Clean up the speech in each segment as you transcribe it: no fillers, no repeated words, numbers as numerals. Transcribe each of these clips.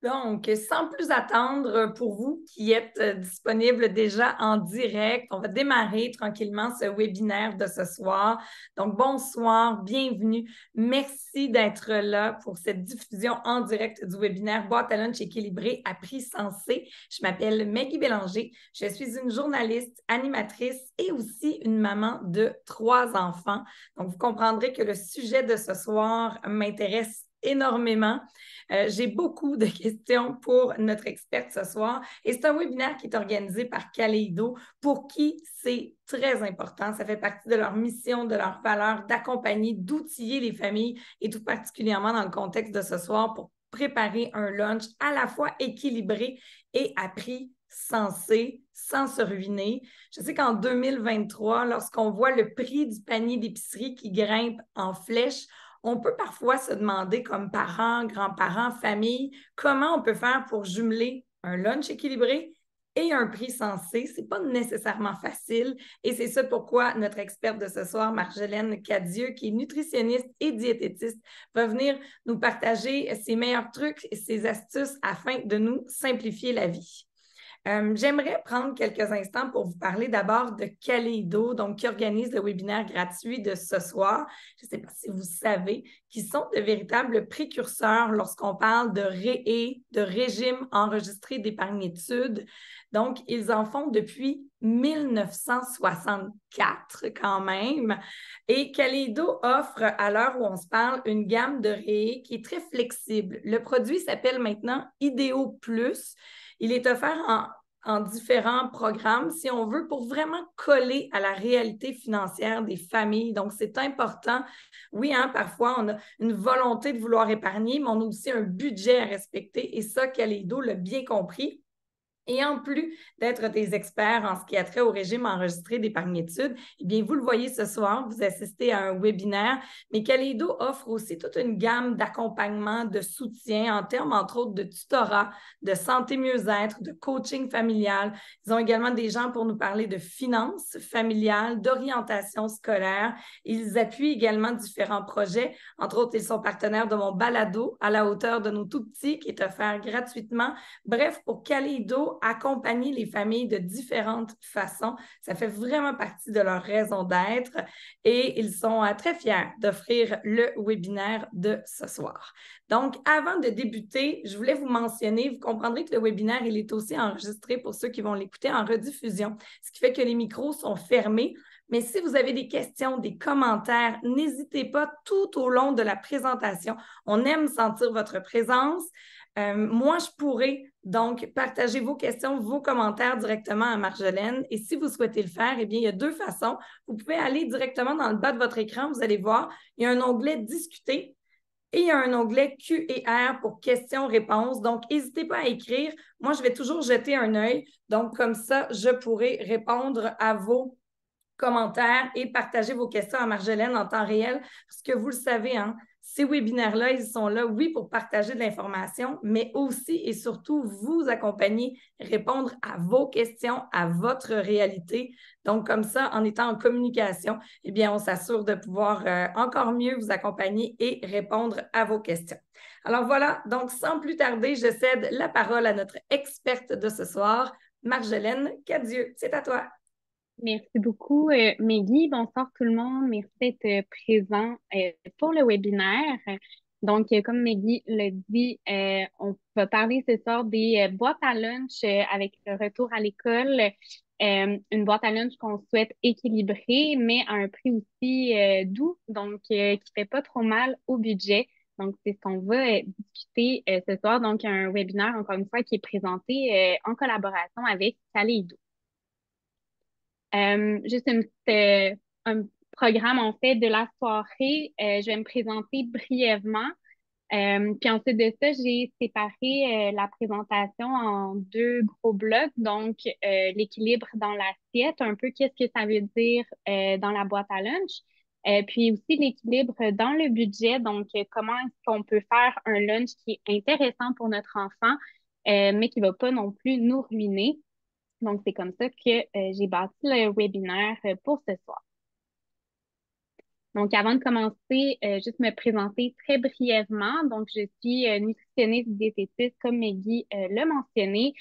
Donc, sans plus attendre, pour vous qui êtes disponibles déjà en direct, on va démarrer tranquillement ce webinaire de ce soir. Donc, bonsoir, bienvenue. Merci d'être là pour cette diffusion en direct du webinaire Boîte à lunch équilibrée à prix sensé. Je m'appelle Maggie Bélanger. Je suis une journaliste, animatrice et aussi une maman de 3 enfants. Donc, vous comprendrez que le sujet de ce soir m'intéresse énormément. J'ai beaucoup de questions pour notre experte ce soir et c'est un webinaire qui est organisé par Kaleido pour qui c'est très important. Ça fait partie de leur mission, de leur valeur d'accompagner, d'outiller les familles et tout particulièrement dans le contexte de ce soir pour préparer un lunch à la fois équilibré et à prix sensé, sans se ruiner. Je sais qu'en 2023, lorsqu'on voit le prix du panier d'épicerie qui grimpe en flèche, on peut parfois se demander comme parents, grands-parents, famille, comment on peut faire pour jumeler un lunch équilibré et un prix sensé. Ce n'est pas nécessairement facile et c'est ça pourquoi notre experte de ce soir, Marjolaine Cadieux, qui est nutritionniste et diététiste, va venir nous partager ses meilleurs trucs et ses astuces afin de nous simplifier la vie. J'aimerais prendre quelques instants pour vous parler d'abord de Kaleido, donc qui organise le webinaire gratuit de ce soir. Je ne sais pas si vous savez, qui sont de véritables précurseurs lorsqu'on parle de de régime enregistré d'épargne-études. Donc, ils en font depuis 1964 quand même. Et Kaleido offre, à l'heure où on se parle, une gamme de ré qui est très flexible. Le produit s'appelle maintenant Idéo Plus. Il est offert en différents programmes, si on veut, pour vraiment coller à la réalité financière des familles. Donc, c'est important. Oui, hein, parfois, on a une volonté de vouloir épargner, mais on a aussi un budget à respecter. Et ça, Kaleido l'a bien compris. Et en plus d'être des experts en ce qui a trait au régime enregistré d'épargne-études, eh bien, vous le voyez ce soir, vous assistez à un webinaire, mais Kaleido offre aussi toute une gamme d'accompagnement, de soutien en termes, entre autres, de tutorat, de santé mieux-être, de coaching familial. Ils ont également des gens pour nous parler de finances familiales, d'orientation scolaire. Ils appuient également différents projets. Entre autres, ils sont partenaires de mon balado à la hauteur de nos tout-petits qui est offert gratuitement. Bref, pour Kaleido, accompagner les familles de différentes façons. Ça fait vraiment partie de leur raison d'être et ils sont très fiers d'offrir le webinaire de ce soir. Donc, avant de débuter, je voulais vous mentionner, vous comprendrez que le webinaire, il est aussi enregistré pour ceux qui vont l'écouter en rediffusion, ce qui fait que les micros sont fermés. Mais si vous avez des questions, des commentaires, n'hésitez pas tout au long de la présentation. On aime sentir votre présence. Moi, je pourrais donc partager vos questions, vos commentaires directement à Marjolaine. Et si vous souhaitez le faire, eh bien, il y a 2 façons. Vous pouvez aller directement dans le bas de votre écran, vous allez voir, il y a un onglet Discuter et il y a un onglet Q&R pour questions-réponses. Donc, n'hésitez pas à écrire. Moi, je vais toujours jeter un œil. Donc, comme ça, je pourrai répondre à vos commentaires et partager vos questions à Marjolaine en temps réel. Parce que vous le savez, hein, ces webinaires-là, ils sont là, oui, pour partager de l'information, mais aussi et surtout vous accompagner, répondre à vos questions, à votre réalité. Donc, comme ça, en étant en communication, eh bien, on s'assure de pouvoir encore mieux vous accompagner et répondre à vos questions. Alors voilà, donc sans plus tarder, je cède la parole à notre experte de ce soir, Marjolaine Cadieux. C'est à toi. Merci beaucoup, Meggy. Bonsoir tout le monde. Merci d'être présent pour le webinaire. Donc, comme Meggy l'a dit, on va parler ce soir des boîtes à lunch avec le retour à l'école. Une boîte à lunch qu'on souhaite équilibrer, mais à un prix aussi doux, donc qui fait pas trop mal au budget. Donc, c'est ce qu'on va discuter ce soir. Donc, un webinaire, encore une fois, qui est présenté en collaboration avec Kaleido. Juste un programme en fait de la soirée. Je vais me présenter brièvement. Puis ensuite de ça, j'ai séparé la présentation en 2 gros blocs. Donc, l'équilibre dans l'assiette, un peu qu'est-ce que ça veut dire dans la boîte à lunch. Puis aussi l'équilibre dans le budget. Donc, comment est-ce qu'on peut faire un lunch qui est intéressant pour notre enfant, mais qui ne va pas non plus nous ruiner. Donc, c'est comme ça que j'ai bâti le webinaire pour ce soir. Donc, avant de commencer, juste me présenter très brièvement. Donc, je suis nutritionniste diététiste, comme Maggie l'a mentionné.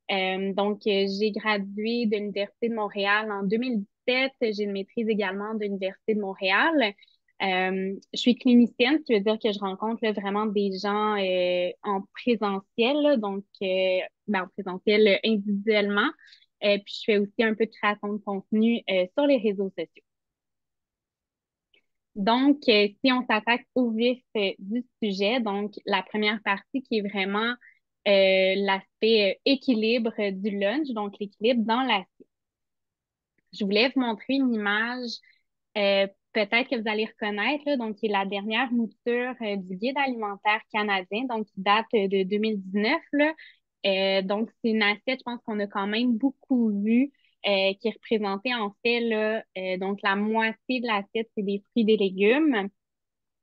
J'ai gradué de l'Université de Montréal en 2017. J'ai une maîtrise également de l'Université de Montréal. Je suis clinicienne, ce qui veut dire que je rencontre là, vraiment des gens en présentiel, là, en présentiel individuellement. Puis je fais aussi un peu de création de contenu sur les réseaux sociaux. Si on s'attaque au vif du sujet, donc la première partie qui est vraiment l'aspect équilibre du lunch, donc l'équilibre dans l'assiette. Je voulais vous montrer une image, peut-être que vous allez reconnaître, là, donc qui est la dernière mouture du Guide alimentaire canadien, donc qui date de 2019, là. C'est une assiette, je pense qu'on a quand même beaucoup vu, qui est représentée en fait, là, donc la moitié de l'assiette, c'est des fruits et des légumes.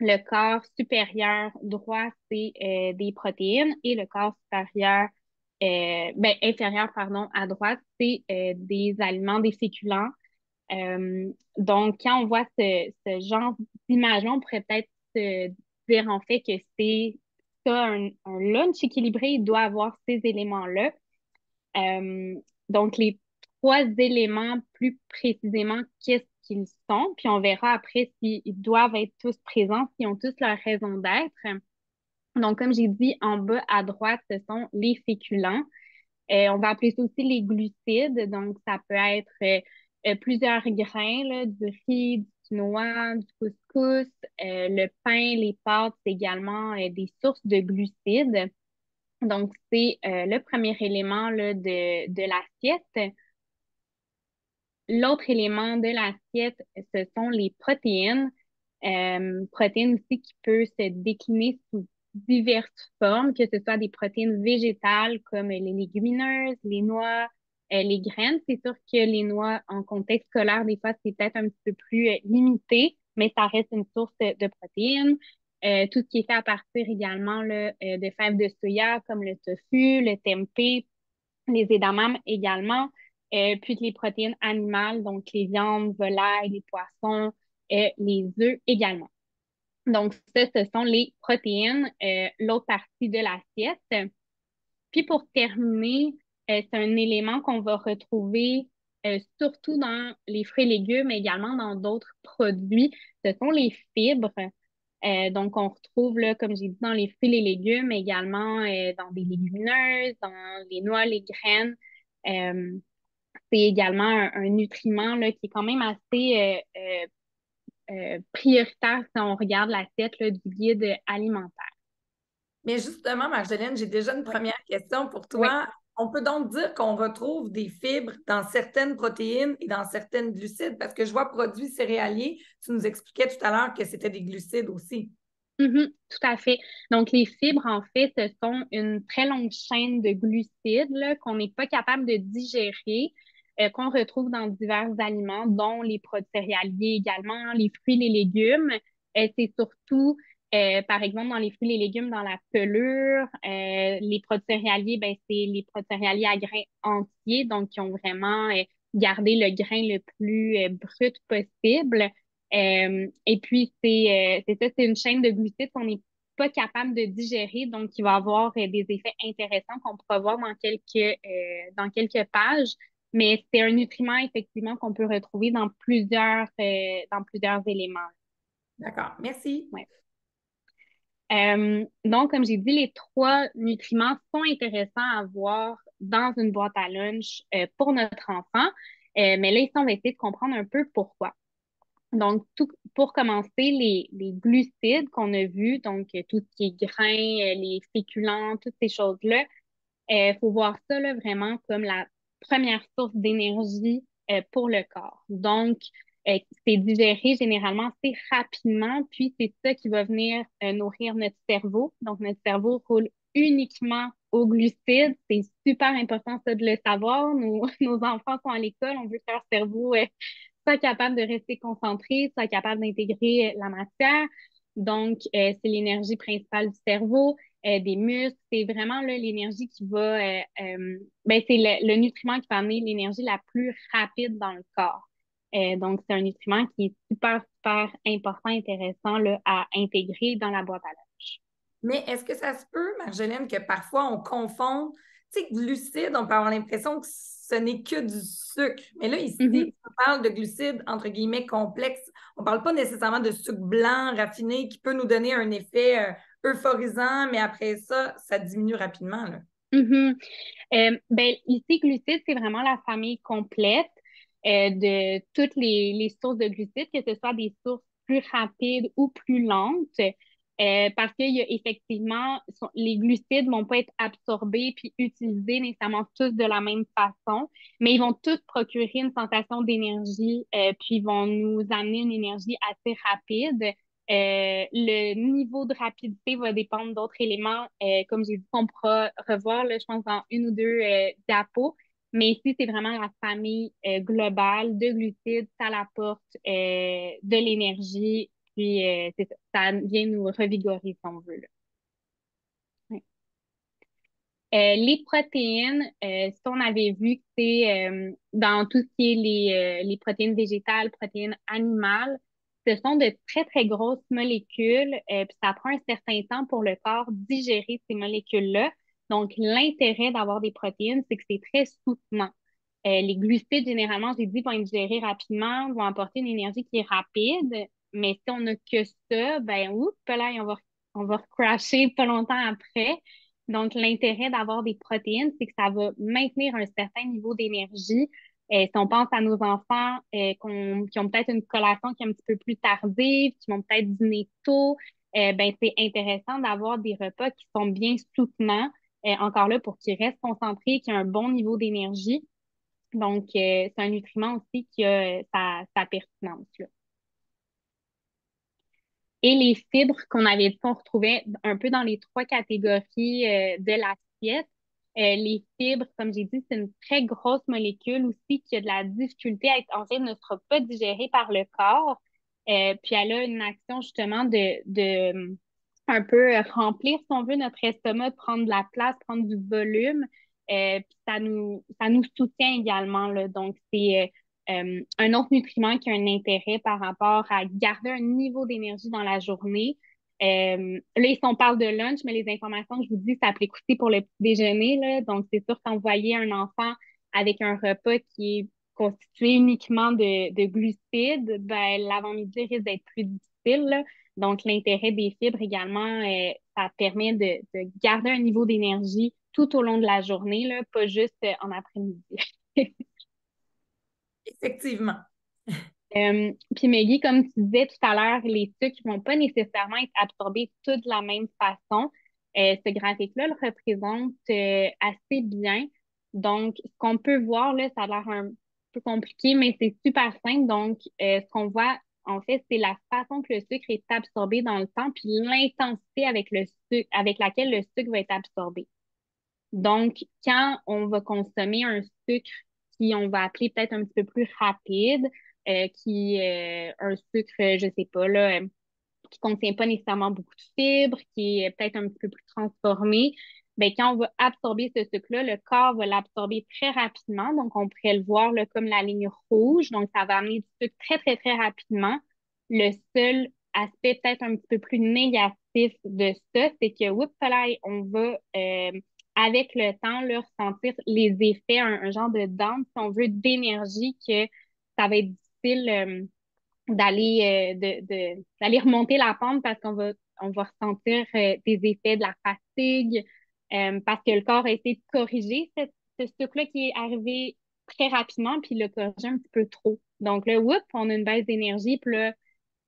Le corps supérieur droit, c'est des protéines et le corps supérieur, inférieur, pardon, à droite, c'est des aliments, des féculents. Quand on voit ce genre d'image, on pourrait peut-être se dire en fait que c'est ça, un lunch équilibré, il doit avoir ces éléments-là. Euh, les trois éléments, plus précisément, qu'est-ce qu'ils sont, puis on verra après s'ils doivent être tous présents, s'ils ont tous leur raison d'être. Donc, comme j'ai dit, en bas à droite, ce sont les féculents. On va appeler ça aussi les glucides. Donc, ça peut être plusieurs grains, là, du riz, du quinoa, du couscous, le pain, les pâtes, c'est également des sources de glucides. Donc, c'est le premier élément là, de l'assiette. L'autre élément de l'assiette, ce sont les protéines. Protéines aussi qui peuvent se décliner sous diverses formes, que ce soit des protéines végétales comme les légumineuses, les noix, les graines. C'est sûr que les noix, en contexte scolaire, des fois, c'est peut-être un petit peu plus limité, mais ça reste une source de protéines. Tout ce qui est fait à partir également là, de fèves de soya, comme le tofu, le tempeh, les edamame également, puis les protéines animales, donc les viandes, volailles, les poissons, les œufs également. Donc, ça, ce sont les protéines, l'autre partie de l'assiette. Puis pour terminer, c'est un élément qu'on va retrouver surtout dans les fruits et légumes, mais également dans d'autres produits. Ce sont les fibres. On retrouve, là, comme j'ai dit, dans les fruits et les légumes, mais également dans des légumineuses, dans les noix, les graines. Euh, c'est également un nutriment là, qui est quand même assez prioritaire si on regarde l'assiette là, du guide alimentaire. Mais justement, Marjolaine, j'ai déjà une Oui. première question pour Oui. toi. On peut donc dire qu'on retrouve des fibres dans certaines protéines et dans certaines glucides, parce que je vois produits céréaliers, tu nous expliquais tout à l'heure que c'était des glucides aussi. Tout à fait. Donc, les fibres, en fait, ce sont une très longue chaîne de glucides là, qu'on n'est pas capable de digérer, qu'on retrouve dans divers aliments, dont les produits céréaliers également, les fruits, les légumes. C'est surtout, par exemple, dans les fruits, les légumes, dans la pelure. Les produits céréaliers, ben, c'est les produits céréaliers à grains entiers, donc qui ont vraiment gardé le grain le plus brut possible. Et puis, c'est ça, c'est une chaîne de glucides qu'on n'est pas capable de digérer, donc qui va avoir des effets intéressants qu'on pourra voir dans quelques pages. Mais c'est un nutriment, effectivement, qu'on peut retrouver dans plusieurs éléments. D'accord, merci. Ouais. Comme j'ai dit, les trois nutriments sont intéressants à avoir dans une boîte à lunch pour notre enfant. Mais là, ici, on va essayer de comprendre un peu pourquoi. Pour commencer, les glucides qu'on a vus, tout ce qui est grains, les féculents, toutes ces choses-là, il faut voir ça là, vraiment comme la première source d'énergie pour le corps. C'est digéré généralement assez rapidement, puis c'est ça qui va venir nourrir notre cerveau. Donc, notre cerveau roule uniquement aux glucides. C'est super important ça de le savoir. Nos enfants sont à l'école, on veut que leur cerveau soit capable de rester concentré, soit capable d'intégrer la matière. C'est l'énergie principale du cerveau, des muscles. C'est vraiment là, l'énergie qui c'est le nutriment qui va amener l'énergie la plus rapide dans le corps. Donc, c'est un nutriment qui est super, super important, intéressant là, à intégrer dans la boîte à lunch. Mais est-ce que ça se peut, Marjolaine, que parfois on confond, tu sais, glucides, on peut avoir l'impression que ce n'est que du sucre. Mais là, Mhm. ici, on parle de glucides, entre guillemets, complexes. On ne parle pas nécessairement de sucre blanc raffiné qui peut nous donner un effet euphorisant, mais après ça, ça diminue rapidement, là. Mhm. Ben, ici, glucides, c'est vraiment la famille complète de toutes les sources de glucides, que ce soit des sources plus rapides ou plus lentes, parce qu'il y a effectivement, les glucides vont pas être absorbés puis utilisés nécessairement tous de la même façon, mais ils vont tous procurer une sensation d'énergie, puis vont nous amener une énergie assez rapide. Le niveau de rapidité va dépendre d'autres éléments, comme j'ai dit, qu'on pourra revoir, là, je pense, dans une ou deux diapos. Mais ici, c'est vraiment la famille globale de glucides, ça apporte de l'énergie, puis c'est ça, ça vient nous revigorer si on veut, là. Ouais. Les protéines, si on avait vu que c'est dans tout ce qui est les protéines végétales, protéines animales, ce sont de très, très grosses molécules, puis ça prend un certain temps pour le corps digérer ces molécules-là. Donc, l'intérêt d'avoir des protéines, c'est que c'est très soutenant. Les glucides, généralement, j'ai dit, vont être digérés rapidement, vont apporter une énergie qui est rapide, mais si on n'a que ça, ben, oups, là, on va crasher pas longtemps après. Donc, l'intérêt d'avoir des protéines, c'est que ça va maintenir un certain niveau d'énergie. Si on pense à nos enfants qui ont peut-être une collation qui est un petit peu plus tardive, qui vont peut-être dîner tôt, ben, c'est intéressant d'avoir des repas qui sont bien soutenants, encore là, pour qu'ils restent concentrés, qu'ils aient un bon niveau d'énergie. Donc, c'est un nutriment aussi qui a sa pertinence, là. Et les fibres qu'on avait dit qu'on retrouvait un peu dans les trois catégories de l'assiette. Les fibres, comme j'ai dit, c'est une très grosse molécule aussi qui a de la difficulté à être, en fait, ne sera pas digérée par le corps. Puis elle a une action justement de un peu remplir, si on veut, notre estomac, de prendre de la place, prendre du volume. Puis ça nous soutient également, là. Donc, c'est un autre nutriment qui a un intérêt par rapport à garder un niveau d'énergie dans la journée. Là, ici, on parle de lunch, mais les informations que je vous dis, ça peut écouter pour le petit déjeuner, là. Donc, c'est sûr quand vous voyez un enfant avec un repas qui est constitué uniquement de glucides, ben, l'avant-midi risque d'être plus difficile, là. Donc, l'intérêt des fibres également, ça permet de garder un niveau d'énergie tout au long de la journée, là, pas juste en après-midi. Effectivement. Puis Maggie, comme tu disais tout à l'heure, les sucres vont pas nécessairement être absorbés tous de la même façon. Ce graphique-là le représente assez bien. Donc, ce qu'on peut voir, là, ça a l'air un peu compliqué, mais c'est super simple. Donc, ce qu'on voit, en fait, c'est la façon que le sucre est absorbé dans le temps, puis l'intensité avec le sucre, avec laquelle le sucre va être absorbé. Donc, quand on va consommer un sucre qui, on va appeler peut-être un petit peu plus rapide, qui un sucre, je sais pas, là, qui contient pas nécessairement beaucoup de fibres, qui est peut-être un petit peu plus transformé, ben, quand on va absorber ce sucre-là, le corps va l'absorber très rapidement. Donc, on pourrait le voir là, comme la ligne rouge. Donc, ça va amener du sucre très, très, très rapidement. Le seul aspect peut-être un petit peu plus négatif de ça, c'est que, oups, là, on va, avec le temps, là, ressentir les effets, un genre de dente, si on veut, d'énergie que ça va être difficile. D'aller d'aller remonter la pente parce on va ressentir des effets de la fatigue parce que le corps a essayé de corriger ce sucre-là qui est arrivé très rapidement puis il l'a corrigé un petit peu trop. Donc là, whoop, on a une baisse d'énergie puis là,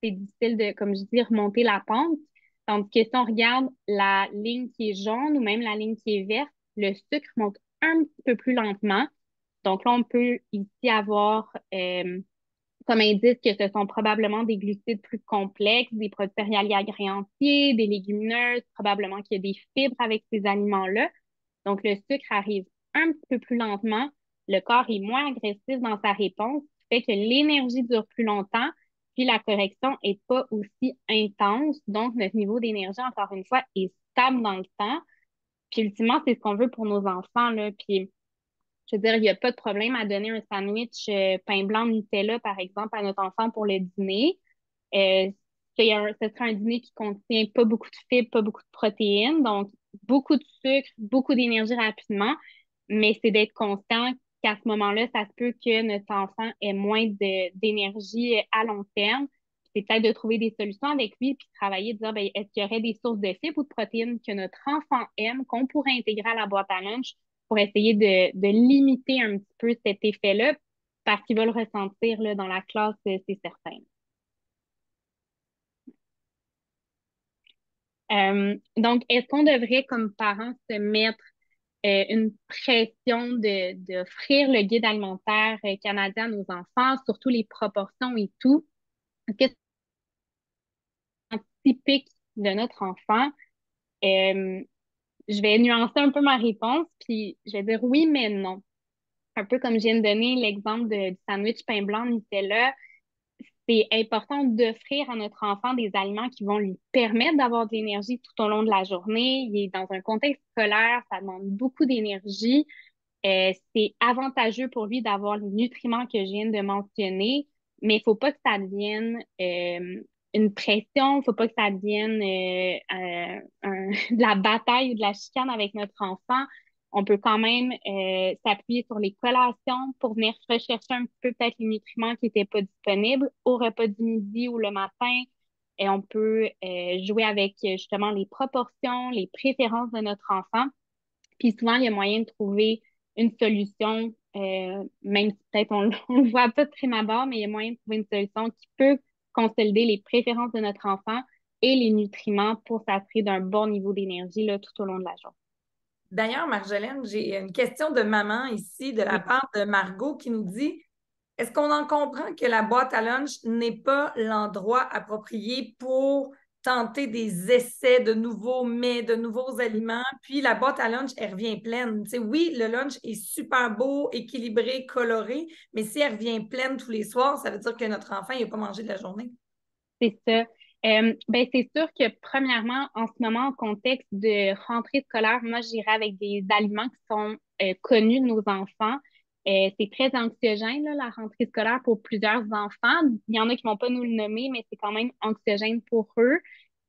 c'est difficile de, comme je dis, remonter la pente. Tandis que si on regarde la ligne qui est jaune ou même la ligne qui est verte, le sucre monte un petit peu plus lentement. Donc là, on peut ici avoir comme indice que ce sont probablement des glucides plus complexes, des produits céréaliers agréés entiers, des légumineuses, probablement qu'il y a des fibres avec ces aliments-là. Donc, le sucre arrive un petit peu plus lentement, le corps est moins agressif dans sa réponse, ce qui fait que l'énergie dure plus longtemps, puis la correction est pas aussi intense. Donc, notre niveau d'énergie, encore une fois, est stable dans le temps. Puis, ultimement, c'est ce qu'on veut pour nos enfants, là. Puis, Je veux dire, il n'y a pas de problème à donner un sandwich pain blanc Nutella, par exemple, à notre enfant pour le dîner. Euh, Ce sera un dîner qui contient pas beaucoup de fibres, pas beaucoup de protéines, donc beaucoup de sucre, beaucoup d'énergie rapidement, mais c'est d'être conscient qu'à ce moment-là, ça se peut que notre enfant ait moins d'énergie à long terme. C'est peut-être de trouver des solutions avec lui, puis de travailler, de dire, ben, est-ce qu'il y aurait des sources de fibres ou de protéines que notre enfant aime, qu'on pourrait intégrer à la boîte à lunch pour essayer de limiter un petit peu cet effet-là, parce qu'il va le ressentir là, dans la classe, c'est certain. Donc, est-ce qu'on devrait, comme parents, se mettre une pression d'offrir le guide alimentaire canadien à nos enfants, surtout les proportions et tout? Est-ce que c'est typique de notre enfant? Euh, je vais nuancer un peu ma réponse, puis je vais dire oui, mais non. Un peu comme je viens de donner l'exemple du sandwich pain blanc Nutella, c'est important d'offrir à notre enfant des aliments qui vont lui permettre d'avoir de l'énergie tout au long de la journée. Il est dans un contexte scolaire, ça demande beaucoup d'énergie. C'est avantageux pour lui d'avoir les nutriments que je viens de mentionner, mais il faut pas que ça devienne une pression, il faut pas que ça devienne de la bataille ou de la chicane avec notre enfant. On peut quand même s'appuyer sur les collations pour venir rechercher un petit peu peut-être les nutriments qui n'étaient pas disponibles au repas du midi ou le matin. Et on peut jouer avec justement les proportions, les préférences de notre enfant. Puis souvent, il y a moyen de trouver une solution, même si peut-être on le voit pas de prime abord, mais il y a moyen de trouver une solution qui peut consolider les préférences de notre enfant et les nutriments pour s'assurer d'un bon niveau d'énergie là, tout au long de la journée. D'ailleurs, Marjolaine, j'ai une question de maman ici de la Oui. part de Margot qui nous dit, est-ce qu'on en comprend que la boîte à lunch n'est pas l'endroit approprié pour tenter des essais de nouveaux mets, de nouveaux aliments? Puis la boîte à lunch, elle revient pleine. Tu sais, oui, le lunch est super beau, équilibré, coloré, mais si elle revient pleine tous les soirs, ça veut dire que notre enfant, il n'a pas mangé de la journée. C'est ça. Ben, c'est sûr que premièrement, en ce moment, en contexte de rentrée scolaire, moi, j'irai avec des aliments qui sont connus de nos enfants. C'est très anxiogène, là, la rentrée scolaire pour plusieurs enfants. Il y en a qui vont pas nous le nommer, mais c'est quand même anxiogène pour eux.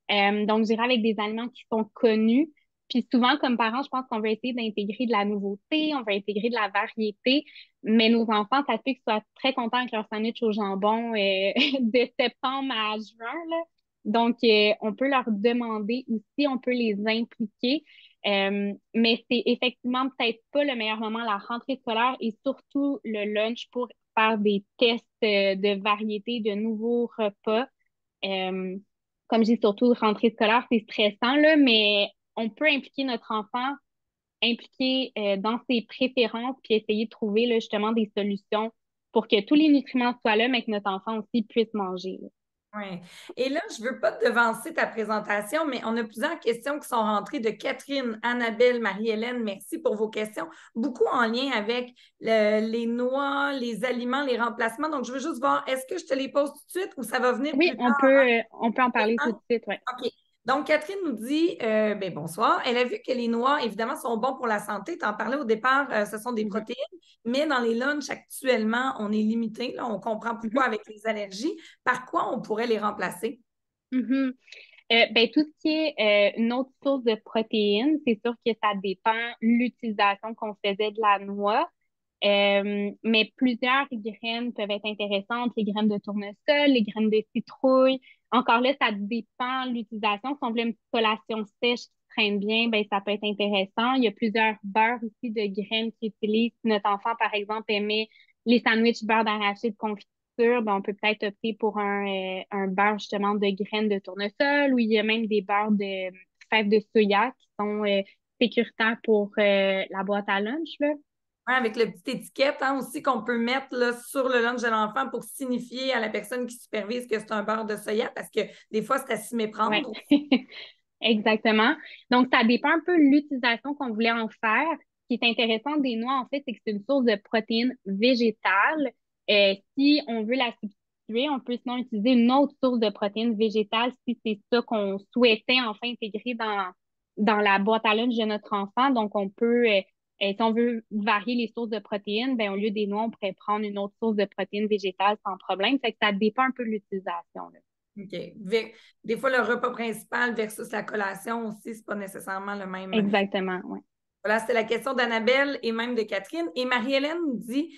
Donc, j'irai avec des aliments qui sont connus. Puis souvent, comme parents, je pense qu'on va essayer d'intégrer de la nouveauté, on va intégrer de la variété, mais nos enfants, ça fait qu'ils soient très contents avec leur sandwich au jambon de septembre à juin, là. Donc, on peut leur demander aussi, on peut les impliquer, mais c'est effectivement peut-être pas le meilleur moment, la rentrée scolaire et surtout le lunch pour faire des tests de variété, de nouveaux repas. Euh, Comme je dis, surtout rentrée scolaire, c'est stressant, là, mais on peut impliquer notre enfant, impliquer dans ses préférences, puis essayer de trouver là, justement des solutions pour que tous les nutriments soient là, mais que notre enfant aussi puisse manger, là. Oui. Et là, je ne veux pas te devancer ta présentation, mais on a plusieurs questions qui sont rentrées de Catherine, Annabelle, Marie-Hélène. Merci pour vos questions. Beaucoup en lien avec les noix, les aliments, les remplacements. Donc, je veux juste voir, est-ce que je te les pose tout de suite ou ça va venir Oui, plus tard? on peut en parler tout de suite, ouais. OK. Donc, Catherine nous dit, ben, bonsoir. Elle a vu que les noix, évidemment, sont bons pour la santé. Tu en parlais au départ, ce sont des Mhm, protéines, mais dans les lunchs actuellement, on est limité. Là, on comprend mhm, pourquoi avec les allergies. Par quoi on pourrait les remplacer? mhm. Ben, tout ce qui est une autre source de protéines, c'est sûr que ça dépend l'utilisation qu'on faisait de la noix. Mais plusieurs graines peuvent être intéressantes, les graines de tournesol, les graines de citrouille. Encore là, ça dépend de l'utilisation. Si on veut une petite collation sèche qui traîne bien, ben, ça peut être intéressant. Il y a plusieurs beurres aussi de graines qui utilisent. Si notre enfant, par exemple, aimait les sandwichs beurre d'arachide confiture, ben, on peut peut-être opter pour un beurre justement de graines de tournesol ou il y a même des beurres de fèves de soya qui sont sécuritaires pour la boîte à lunch, là. Ouais, avec la petite étiquette hein, aussi qu'on peut mettre là, sur le lunch de l'enfant pour signifier à la personne qui supervise que c'est un beurre de soya parce que des fois, c'est à s'y Ouais, méprendre. exactement. Donc, ça dépend un peu de l'utilisation qu'on voulait en faire. Ce qui est intéressant des noix, en fait, c'est que c'est une source de protéines végétales. Si on veut la substituer, on peut sinon utiliser une autre source de protéines végétales si c'est ça qu'on souhaitait enfin intégrer dans la boîte à lunch de notre enfant. Donc, on peut Si on veut varier les sources de protéines, ben, au lieu des noix, on pourrait prendre une autre source de protéines végétales sans problème. Fait que ça dépend un peu de l'utilisation, là. OK. Des fois, le repas principal versus la collation aussi, c'est pas nécessairement le même. Exactement, oui. Voilà, c'était la question d'Annabelle et même de Catherine. Et Marie-Hélène nous dit,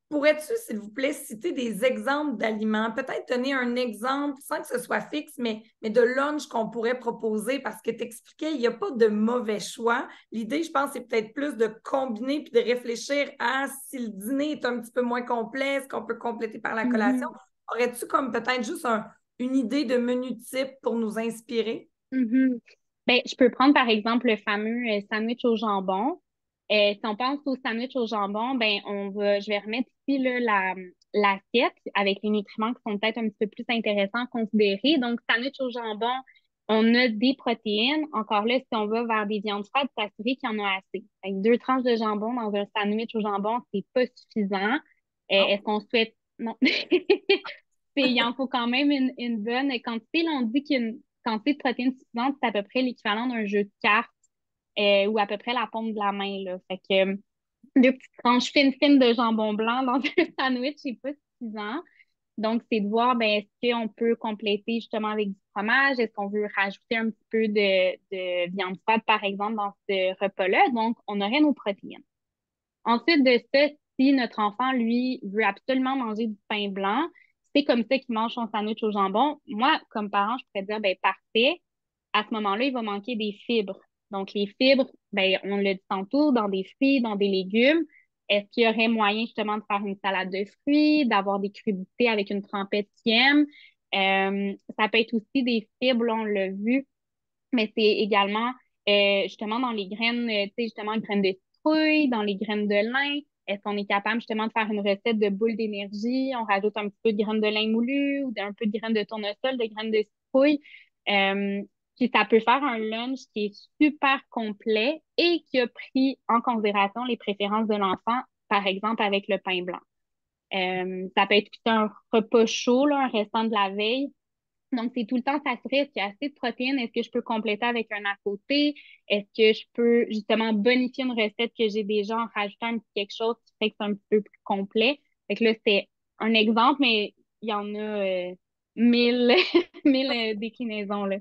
pourrais-tu, s'il vous plaît, citer des exemples d'aliments? Peut-être donner un exemple, sans que ce soit fixe, mais de lunch qu'on pourrait proposer, parce que tu expliquais, il n'y a pas de mauvais choix. L'idée, je pense, c'est peut-être plus de combiner puis de réfléchir à si le dîner est un petit peu moins complet, ce qu'on peut compléter par la collation. Mhm, Aurais-tu comme peut-être juste une idée de menu type pour nous inspirer? mhm. Ben, je peux prendre par exemple le fameux sandwich au jambon. Si on pense au sandwich au jambon, ben je vais remettre ici là, l'assiette avec les nutriments qui sont peut-être un petit peu plus intéressants à considérer. Donc, sandwich au jambon, on a des protéines. Encore là, si on va vers des viandes froides, s'assurer qu'il y en a assez. Avec 2 tranches de jambon dans un sandwich au jambon, c'est pas suffisant. Est-ce Non? qu'on souhaite... Non. Il en faut quand même une bonne quantité. Là, on dit qu'une quantité de protéines suffisante, c'est à peu près l'équivalent d'un jeu de cartes ou à peu près la paume de la main, là. Fait que 2 petites tranches fines de jambon blanc dans un sandwich, c'est pas suffisant. Donc, c'est de voir, ben, est-ce qu'on peut compléter justement avec du fromage? Est-ce qu'on veut rajouter un petit peu de viande froide, par exemple, dans ce repas-là? Donc, on aurait nos protéines. Ensuite de ça, si notre enfant, lui, veut absolument manger du pain blanc, c'est comme ça qu'il mange son sandwich au jambon. Moi, comme parent, je pourrais dire, ben, parfait. À ce moment-là, il va manquer des fibres. Donc, les fibres, ben, on l'a dit tantôt, dans des fruits, dans des légumes. Est-ce qu'il y aurait moyen justement de faire une salade de fruits, d'avoir des crudités avec une trempette qui aime? Ça peut être aussi des fibres, là, on l'a vu, mais c'est également justement dans les graines, tu sais, justement, graines de citrouille, dans les graines de lin. Est-ce qu'on est capable justement de faire une recette de boule d'énergie? On rajoute un petit peu de graines de lin moulu ou un peu de graines de tournesol, de graines de citrouille. Euh, Puis ça peut faire un lunch qui est super complet et qui a pris en considération les préférences de l'enfant, par exemple avec le pain blanc. Ça peut être un repas chaud, là, un restant de la veille. Donc, c'est tout le temps s'assurer est-ce qu'il y a assez de protéines, est-ce que je peux compléter avec un à côté, est-ce que je peux justement bonifier une recette que j'ai déjà en rajoutant un petit quelque chose qui fait que c'est un petit peu plus complet. Fait que là, c'est un exemple, mais il y en a 1000, 1000 déclinaisons, là.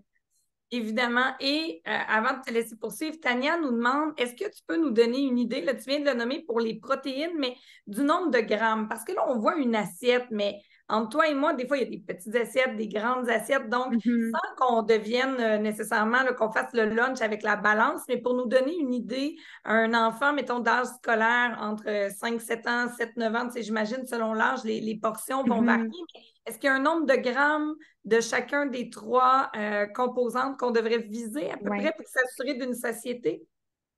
Évidemment. Et avant de te laisser poursuivre, Tania nous demande, est-ce que tu peux nous donner une idée, là, tu viens de le nommer pour les protéines, mais du nombre de grammes? Parce que là, on voit une assiette, mais entre toi et moi, des fois, il y a des petites assiettes, des grandes assiettes. Donc, Mhm, sans qu'on devienne nécessairement, là, qu'on fasse le lunch avec la balance, mais pour nous donner une idée, un enfant, mettons, d'âge scolaire entre 5, 7 ans, 7, 9 ans, tu sais, j'imagine, selon l'âge, les portions vont varier. mhm. Mais est-ce qu'il y a un nombre de grammes de chacun des trois composantes qu'on devrait viser à peu Ouais. près pour s'assurer d'une satiété?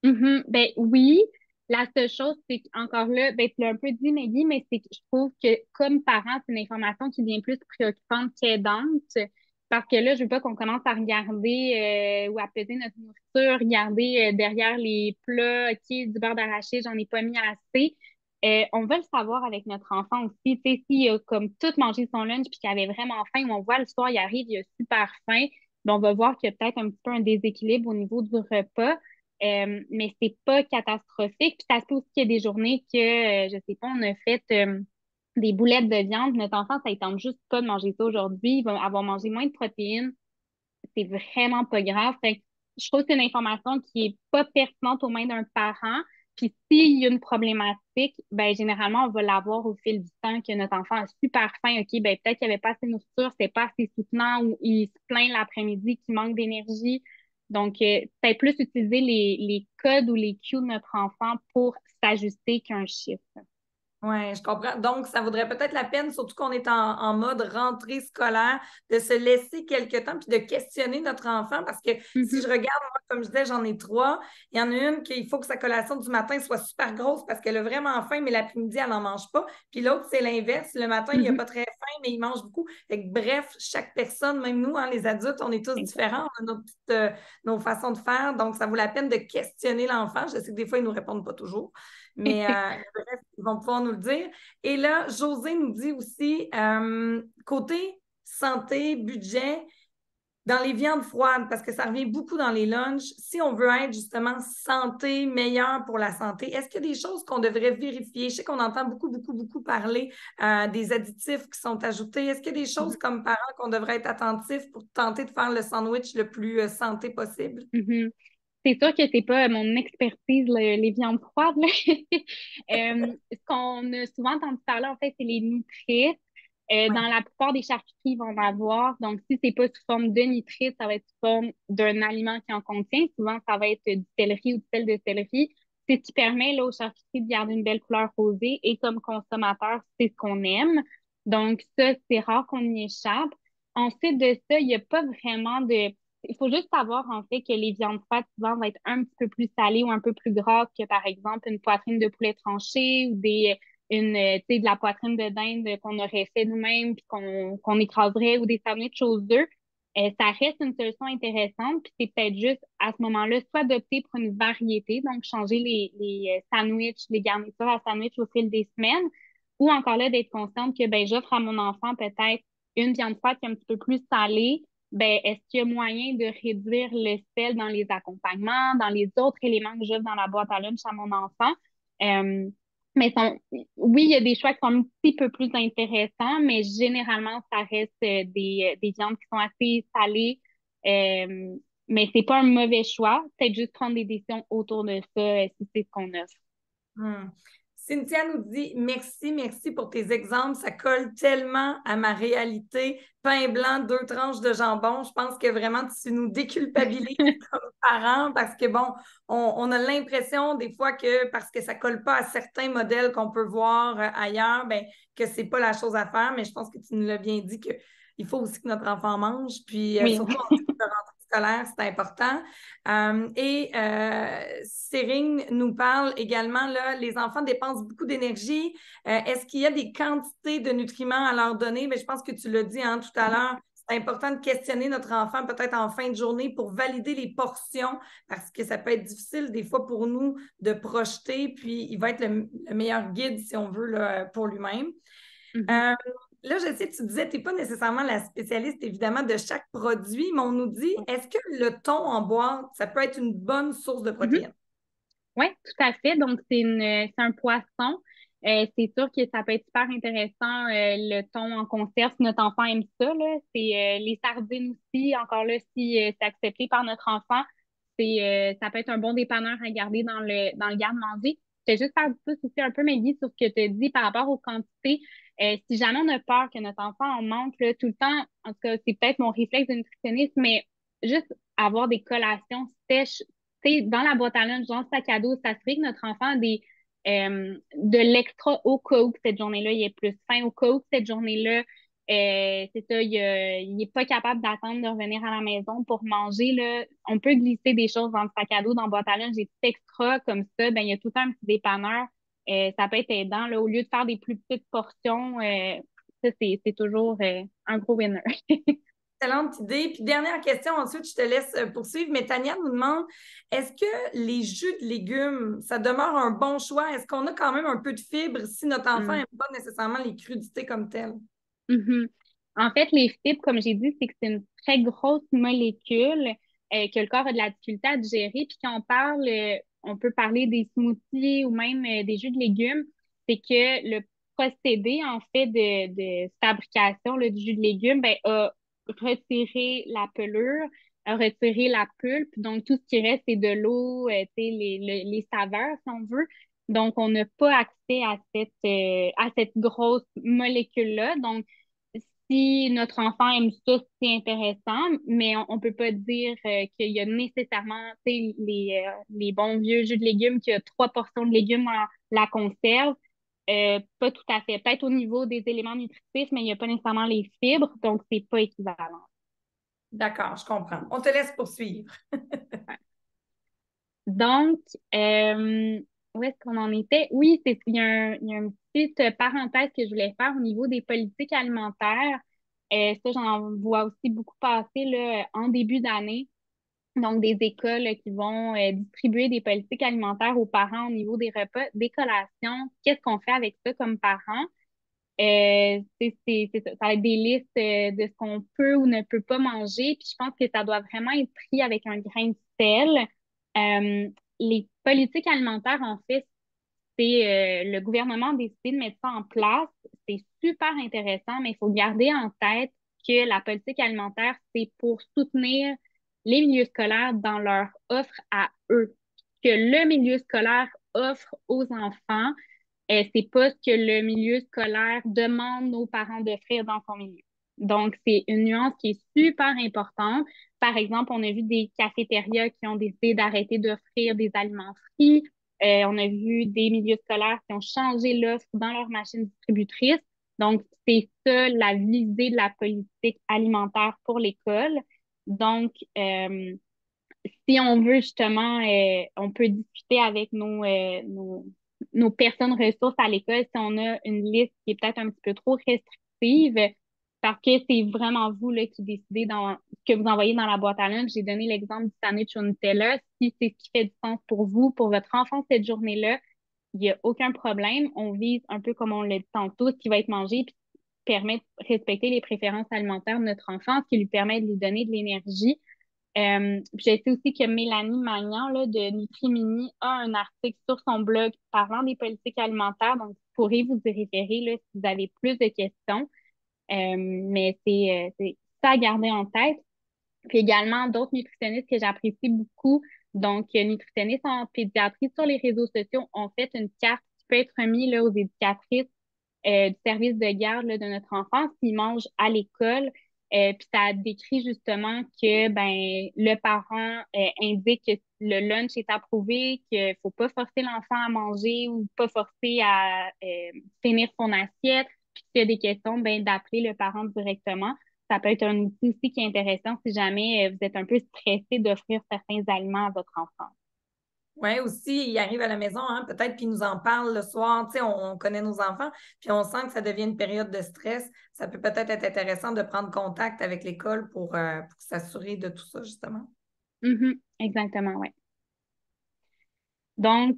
Mhm. Ben oui, la seule chose, c'est qu'encore là, ben tu l'as un peu dit, Maggie, mais c'est que je trouve que comme parent, c'est une information qui devient plus préoccupante qu'aidante. Parce que là, je veux pas qu'on commence à regarder ou à peser notre nourriture, regarder derrière les plats, OK, du beurre d'arachide, j'en ai pas mis assez. On va le savoir avec notre enfant aussi. Tu sais, s'il a comme tout mangé son lunch puis qu'il avait vraiment faim, ou on voit le soir, il arrive, il a super faim, ben, on va voir qu'il y a peut-être un petit peu un déséquilibre au niveau du repas. Mais c'est pas catastrophique. Puis ça se peut aussi qu'il y ait des journées que, je sais pas, on a fait des boulettes de viande. Notre enfant, ça ne tente juste pas de manger ça aujourd'hui. Il va avoir mangé moins de protéines. C'est vraiment pas grave. Fait que je trouve que c'est une information qui est pas pertinente aux mains d'un parent. Puis s'il y a une problématique, ben généralement, on va l'avoir au fil du temps que notre enfant a super faim. OK, ben peut-être qu'il n'y avait pas assez de nourriture, c'est pas assez soutenant ou il se plaint l'après-midi qu'il manque d'énergie. Donc, peut-être plus utiliser les codes ou les cues de notre enfant pour s'ajuster qu'un chiffre. Oui, je comprends. Donc, ça vaudrait peut-être la peine, surtout qu'on est en mode rentrée scolaire, de se laisser quelques temps puis de questionner notre enfant parce que si Mhm, je regarde, moi, comme je disais, j'en ai trois. Il y en a une qu'il faut que sa collation du matin soit super grosse parce qu'elle a vraiment faim, mais l'après-midi, elle n'en mange pas. Puis l'autre, c'est l'inverse. Le matin, il n'a mhm. pas très faim, mais il mange beaucoup. Fait que, bref, chaque personne, même nous, hein, les adultes, on est tous Exact. différents. On a nos façons de faire. Donc, ça vaut la peine de questionner l'enfant. Je sais que des fois, ils ne nous répondent pas toujours. Mais bref, ils vont pouvoir nous le dire. Et là, José nous dit aussi, côté santé, budget, Dans les viandes froides, parce que ça revient beaucoup dans les lunchs, si on veut être justement santé, meilleur pour la santé, est-ce qu'il y a des choses qu'on devrait vérifier? Je sais qu'on entend beaucoup, beaucoup, beaucoup parler des additifs qui sont ajoutés. Est-ce qu'il y a des choses Mhm. comme parents qu'on devrait être attentifs pour tenter de faire le sandwich le plus santé possible? Mhm. C'est sûr que c'est pas mon expertise, les viandes froides, là. Ce qu'on a souvent entendu parler, en fait, c'est les nitrites. Oui. Dans la plupart des charcuteries, ils vont en avoir. Donc, si c'est pas sous forme de nitrite, ça va être sous forme d'un aliment qui en contient. Souvent, ça va être du céleri ou du sel de céleri. C'est ce qui permet, là, aux charcuteries de garder une belle couleur rosée. Et comme consommateur, c'est ce qu'on aime. Donc, ça, c'est rare qu'on y échappe. Ensuite de ça, il n'y a pas vraiment de il faut juste savoir, en fait, que les viandes froides, souvent, vont être un petit peu plus salées ou un peu plus grasses que, par exemple, une poitrine de poulet tranché ou tu sais, de la poitrine de dinde qu'on aurait fait nous-mêmes puis qu'on écraserait ou des sandwichs aux œufs. Ça reste une solution intéressante, puis c'est peut-être juste, à ce moment-là, soit d'opter pour une variété, donc changer les sandwichs, les garnitures à sandwich au fil des semaines, ou encore là, d'être consciente que, ben, j'offre à mon enfant peut-être une viande froide qui est un petit peu plus salée, ben, est-ce qu'il y a moyen de réduire le sel dans les accompagnements, dans les autres éléments que j'offre dans la boîte à lunch à mon enfant? Euh, oui, il y a des choix qui sont un petit peu plus intéressants, mais généralement, ça reste des viandes qui sont assez salées. Euh, mais c'est pas un mauvais choix. Peut-être juste prendre des décisions autour de ça, si c'est ce qu'on offre. Hmm. Cynthia nous dit merci, merci pour tes exemples. Ça colle tellement à ma réalité. Pain blanc, deux tranches de jambon. Je pense que vraiment tu nous déculpabilises comme parents parce que bon, on a l'impression des fois que parce que ça colle pas à certains modèles qu'on peut voir ailleurs, ben, que c'est pas la chose à faire. Mais je pense que tu nous l'as bien dit que il faut aussi que notre enfant mange. Puis Oui. surtout en début de rentrée scolaire, c'est important. Cérine nous parle également, là, les enfants dépensent beaucoup d'énergie. Est-ce qu'il y a des quantités de nutriments à leur donner? Mais je pense que tu l'as dit hein, tout à l'heure. C'est important de questionner notre enfant peut-être en fin de journée pour valider les portions parce que ça peut être difficile des fois pour nous de projeter, puis il va être le meilleur guide, si on veut, là, pour lui-même. Mhm. Euh, Là, je sais, tu disais, tu n'es pas nécessairement la spécialiste, évidemment, de chaque produit, mais on nous dit, est-ce que le thon en boîte, ça peut être une bonne source de Mhm. protéines? Oui, tout à fait. Donc, c'est un poisson. C'est sûr que ça peut être super intéressant, le thon en conserve, si notre enfant aime ça, là. C'est les sardines aussi, encore là, si c'est accepté par notre enfant, ça peut être un bon dépanneur à garder dans le garde-manger. Je vais juste faire du pouce aussi un peu, Maggie, sur ce que tu as dit par rapport aux quantités. Si jamais on a peur que notre enfant en manque là, tout le temps, en tout cas, c'est peut-être mon réflexe de nutritionniste, mais juste avoir des collations sèches sais, dans la boîte à lunch, dans le sac à dos, s'assurer que notre enfant a de l'extra au cas où que cette journée-là, il est plus faim, au cas où que cette journée-là, c'est ça, il est pas capable d'attendre de revenir à la maison pour manger, là. On peut glisser des choses dans le sac à dos, dans la boîte à lunch, des petits extras comme ça, ben, il y a tout le temps un petit dépanneur. Ça peut être aidant, là, au lieu de faire des plus petites portions, ça, c'est toujours un gros winner. Excellente idée. Puis dernière question, ensuite je te laisse poursuivre. Mais Tania nous demande, est-ce que les jus de légumes, ça demeure un bon choix? Est-ce qu'on a quand même un peu de fibres si notre enfant Mm. n'aime pas nécessairement les crudités comme telles? Mhm. En fait, les fibres, comme j'ai dit, c'est que c'est une très grosse molécule que le corps a de la difficulté à digérer. Puis quand on parle, on peut parler des smoothies ou même des jus de légumes, c'est que le procédé, en fait, de fabrication là, du jus de légumes, ben, a retiré la pelure, a retiré la pulpe. Donc, tout ce qui reste, c'est de l'eau, tu sais, les saveurs, si on veut. Donc, on n'a pas accès à cette grosse molécule-là. Donc, si notre enfant aime ça, c'est intéressant, mais on peut pas dire qu'il y a nécessairement, tu sais, les bons vieux jus de légumes, qu'il y a 3 portions de légumes dans la conserve. Pas tout à fait. Peut-être au niveau des éléments nutritifs, mais il n'y a pas nécessairement les fibres, donc c'est pas équivalent. D'accord, je comprends. On te laisse poursuivre. Donc, où est-ce qu'on en était? Oui, il y a une petite parenthèse que je voulais faire au niveau des politiques alimentaires. Ça, j'en vois aussi beaucoup passer là, en début d'année. Donc, des écoles qui vont distribuer des politiques alimentaires aux parents au niveau des repas, des collations. Qu'est-ce qu'on fait avec ça comme parents? C'est ça. Ça va être des listes de ce qu'on peut ou ne peut pas manger. Puis je pense que ça doit vraiment être pris avec un grain de sel. Euh, les politiques alimentaires, en fait, c'est le gouvernement a décidé de mettre ça en place. C'est super intéressant, mais il faut garder en tête que la politique alimentaire, c'est pour soutenir les milieux scolaires dans leur offre à eux. Que le milieu scolaire offre aux enfants, c'est pas ce que le milieu scolaire demande aux parents d'offrir dans son milieu. Donc, c'est une nuance qui est super importante. Par exemple, on a vu des cafétérias qui ont décidé d'arrêter d'offrir des aliments frits. On a vu des milieux scolaires qui ont changé l'offre dans leur machine distributrice. Donc, c'est ça la visée de la politique alimentaire pour l'école. Donc, si on veut justement, on peut discuter avec nos personnes ressources à l'école si on a une liste qui est peut-être un petit peu trop restrictive, parce que c'est vraiment vous là, qui décidez dans ce que vous envoyez dans la boîte à lunch. J'ai donné l'exemple du sandwich au Nutella. Si c'est ce qui fait du sens pour vous, pour votre enfant cette journée-là, il n'y a aucun problème. On vise un peu comme on l'a dit tantôt, ce qui va être mangé, puis permet de respecter les préférences alimentaires de notre enfant, ce qui lui permet de lui donner de l'énergie. Puis je sais aussi que Mélanie Magnan là, de Nutrimini a un article sur son blog parlant des politiques alimentaires, donc vous pourrez vous y référer là, si vous avez plus de questions. Mais c'est ça à garder en tête. Puis également d'autres nutritionnistes que j'apprécie beaucoup, donc nutritionnistes en pédiatrie sur les réseaux sociaux ont fait une carte qui peut être remise là, aux éducatrices du service de garde là, de notre enfant s'il mange à l'école. Puis ça décrit justement que ben le parent indique que le lunch est approuvé, qu'il faut pas forcer l'enfant à manger ou pas forcer à finir son assiette. Puis s'il y a des questions, ben d'appeler le parent directement. Ça peut être un outil aussi qui est intéressant si jamais vous êtes un peu stressé d'offrir certains aliments à votre enfant. Oui, aussi, il arrive à la maison, hein, peut-être qu'il nous en parle le soir. Tu sais, on connaît nos enfants, puis on sent que ça devient une période de stress. Ça peut peut-être être intéressant de prendre contact avec l'école pour s'assurer de tout ça, justement. Mhm, exactement, oui. Donc,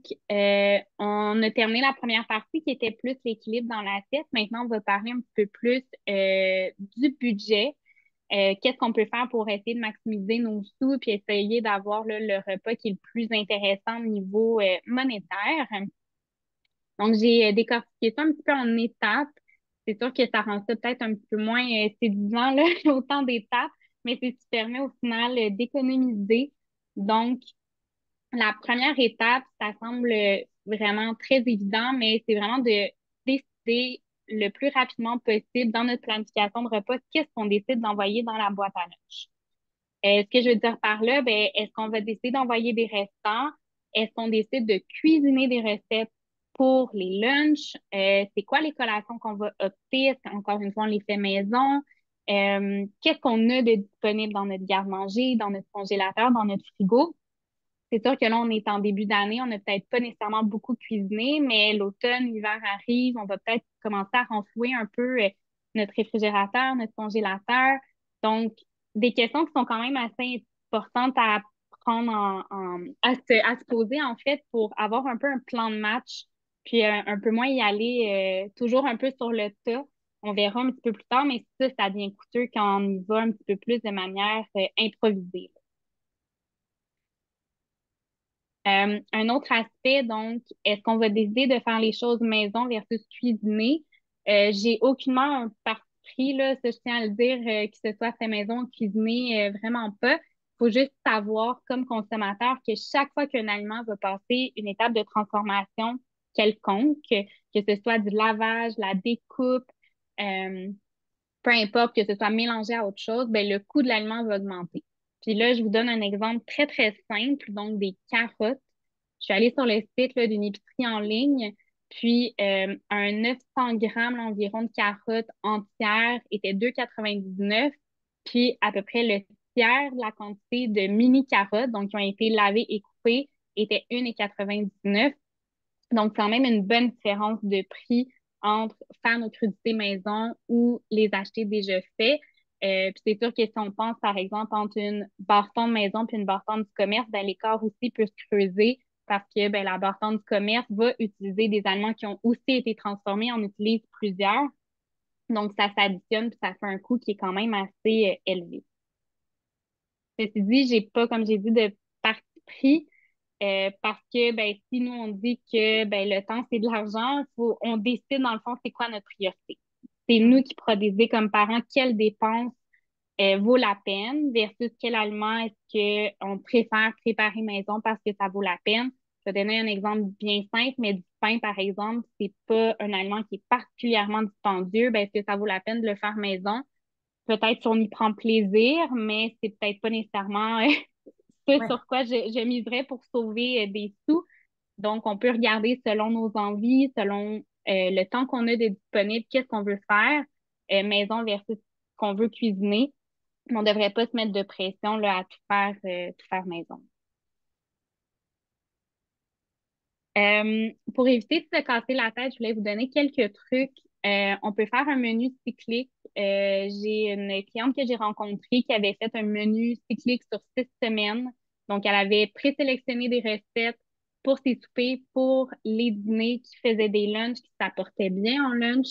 on a terminé la première partie qui était plus l'équilibre dans l'assiette. Maintenant, on va parler un petit peu plus du budget. Qu'est-ce qu'on peut faire pour essayer de maximiser nos sous puis essayer d'avoir là, le repas qui est le plus intéressant au niveau monétaire. Donc, j'ai décortiqué ça un petit peu en étapes. C'est sûr que ça rend ça peut-être un petit peu moins séduisant, là, autant d'étapes, mais c'est ce qui permet au final d'économiser. Donc, la première étape, ça semble vraiment très évident, mais c'est vraiment de décider le plus rapidement possible dans notre planification de repas, qu'est-ce qu'on décide d'envoyer dans la boîte à lunch. Ce que je veux dire par là, ben, est-ce qu'on va décider d'envoyer des restants? Est-ce qu'on décide de cuisiner des recettes pour les lunchs? C'est quoi les collations qu'on va opter? Est-ce qu'encore une fois, on les fait maison? Qu'est-ce qu'on a de disponible dans notre garde-manger, dans notre congélateur, dans notre frigo? C'est sûr que là, on est en début d'année, on n'a peut-être pas nécessairement beaucoup cuisiné, mais l'automne, l'hiver arrive, on va peut-être commencer à renflouer un peu notre réfrigérateur, notre congélateur. Donc, des questions qui sont quand même assez importantes à prendre à se poser, en fait, pour avoir un peu un plan de match, puis un peu moins y aller toujours un peu sur le tas. On verra un petit peu plus tard, mais ça devient coûteux quand on y va un petit peu plus de manière improvisée. Un autre aspect, donc, est-ce qu'on va décider de faire les choses maison versus cuisiner? J'ai aucunement un parti pris, là, ça, je tiens à le dire, que ce soit fait maison ou cuisiné, vraiment pas. Il faut juste savoir, comme consommateur, que chaque fois qu'un aliment va passer une étape de transformation quelconque, que ce soit du lavage, la découpe, euh, peu importe que ce soit mélangé à autre chose, ben, le coût de l'aliment va augmenter. Puis là, je vous donne un exemple très, très simple, donc des carottes. Je suis allée sur le site là, d'une épicerie en ligne, puis un 900 grammes là, environ de carottes entières était 2,99, puis à peu près le tiers de la quantité de mini carottes, donc qui ont été lavées et coupées, était 1,99. Donc, quand même une bonne différence de prix entre faire nos crudités maison ou les acheter déjà faits. Puis c'est sûr que si on pense, par exemple, entre une bâton de maison puis une bâton du commerce, ben, l'écart aussi peut se creuser parce que ben, la bâton du commerce va utiliser des aliments qui ont aussi été transformés. On utilise plusieurs. Donc, ça s'additionne puis ça fait un coût qui est quand même assez élevé. Ceci dit, j'ai pas, comme j'ai dit, de parti pris parce que ben, si nous on dit que ben, le temps c'est de l'argent, on décide dans le fond c'est quoi notre priorité. C'est nous qui pourrons décider comme parents quelle dépense vaut la peine versus quel aliment est-ce qu'on préfère préparer maison parce que ça vaut la peine. Je vais donner un exemple bien simple, mais du pain, par exemple, c'est pas un aliment qui est particulièrement dispendieux. Ben, est-ce que ça vaut la peine de le faire maison? Peut-être si on y prend plaisir, mais c'est peut-être pas nécessairement ce Ouais. sur quoi je miserais pour sauver des sous. Donc, on peut regarder selon nos envies, selon le temps qu'on a de disponible, qu'est-ce qu'on veut faire, maison versus ce qu'on veut cuisiner. On ne devrait pas se mettre de pression là, à tout faire maison. Pour éviter de se casser la tête, je voulais vous donner quelques trucs. On peut faire un menu cyclique. J'ai une cliente que j'ai rencontrée qui avait fait un menu cyclique sur 6 semaines. Donc, elle avait présélectionné des recettes pour ses soupers, pour les dîners, qui faisaient des lunchs, qui s'apportaient bien en lunch.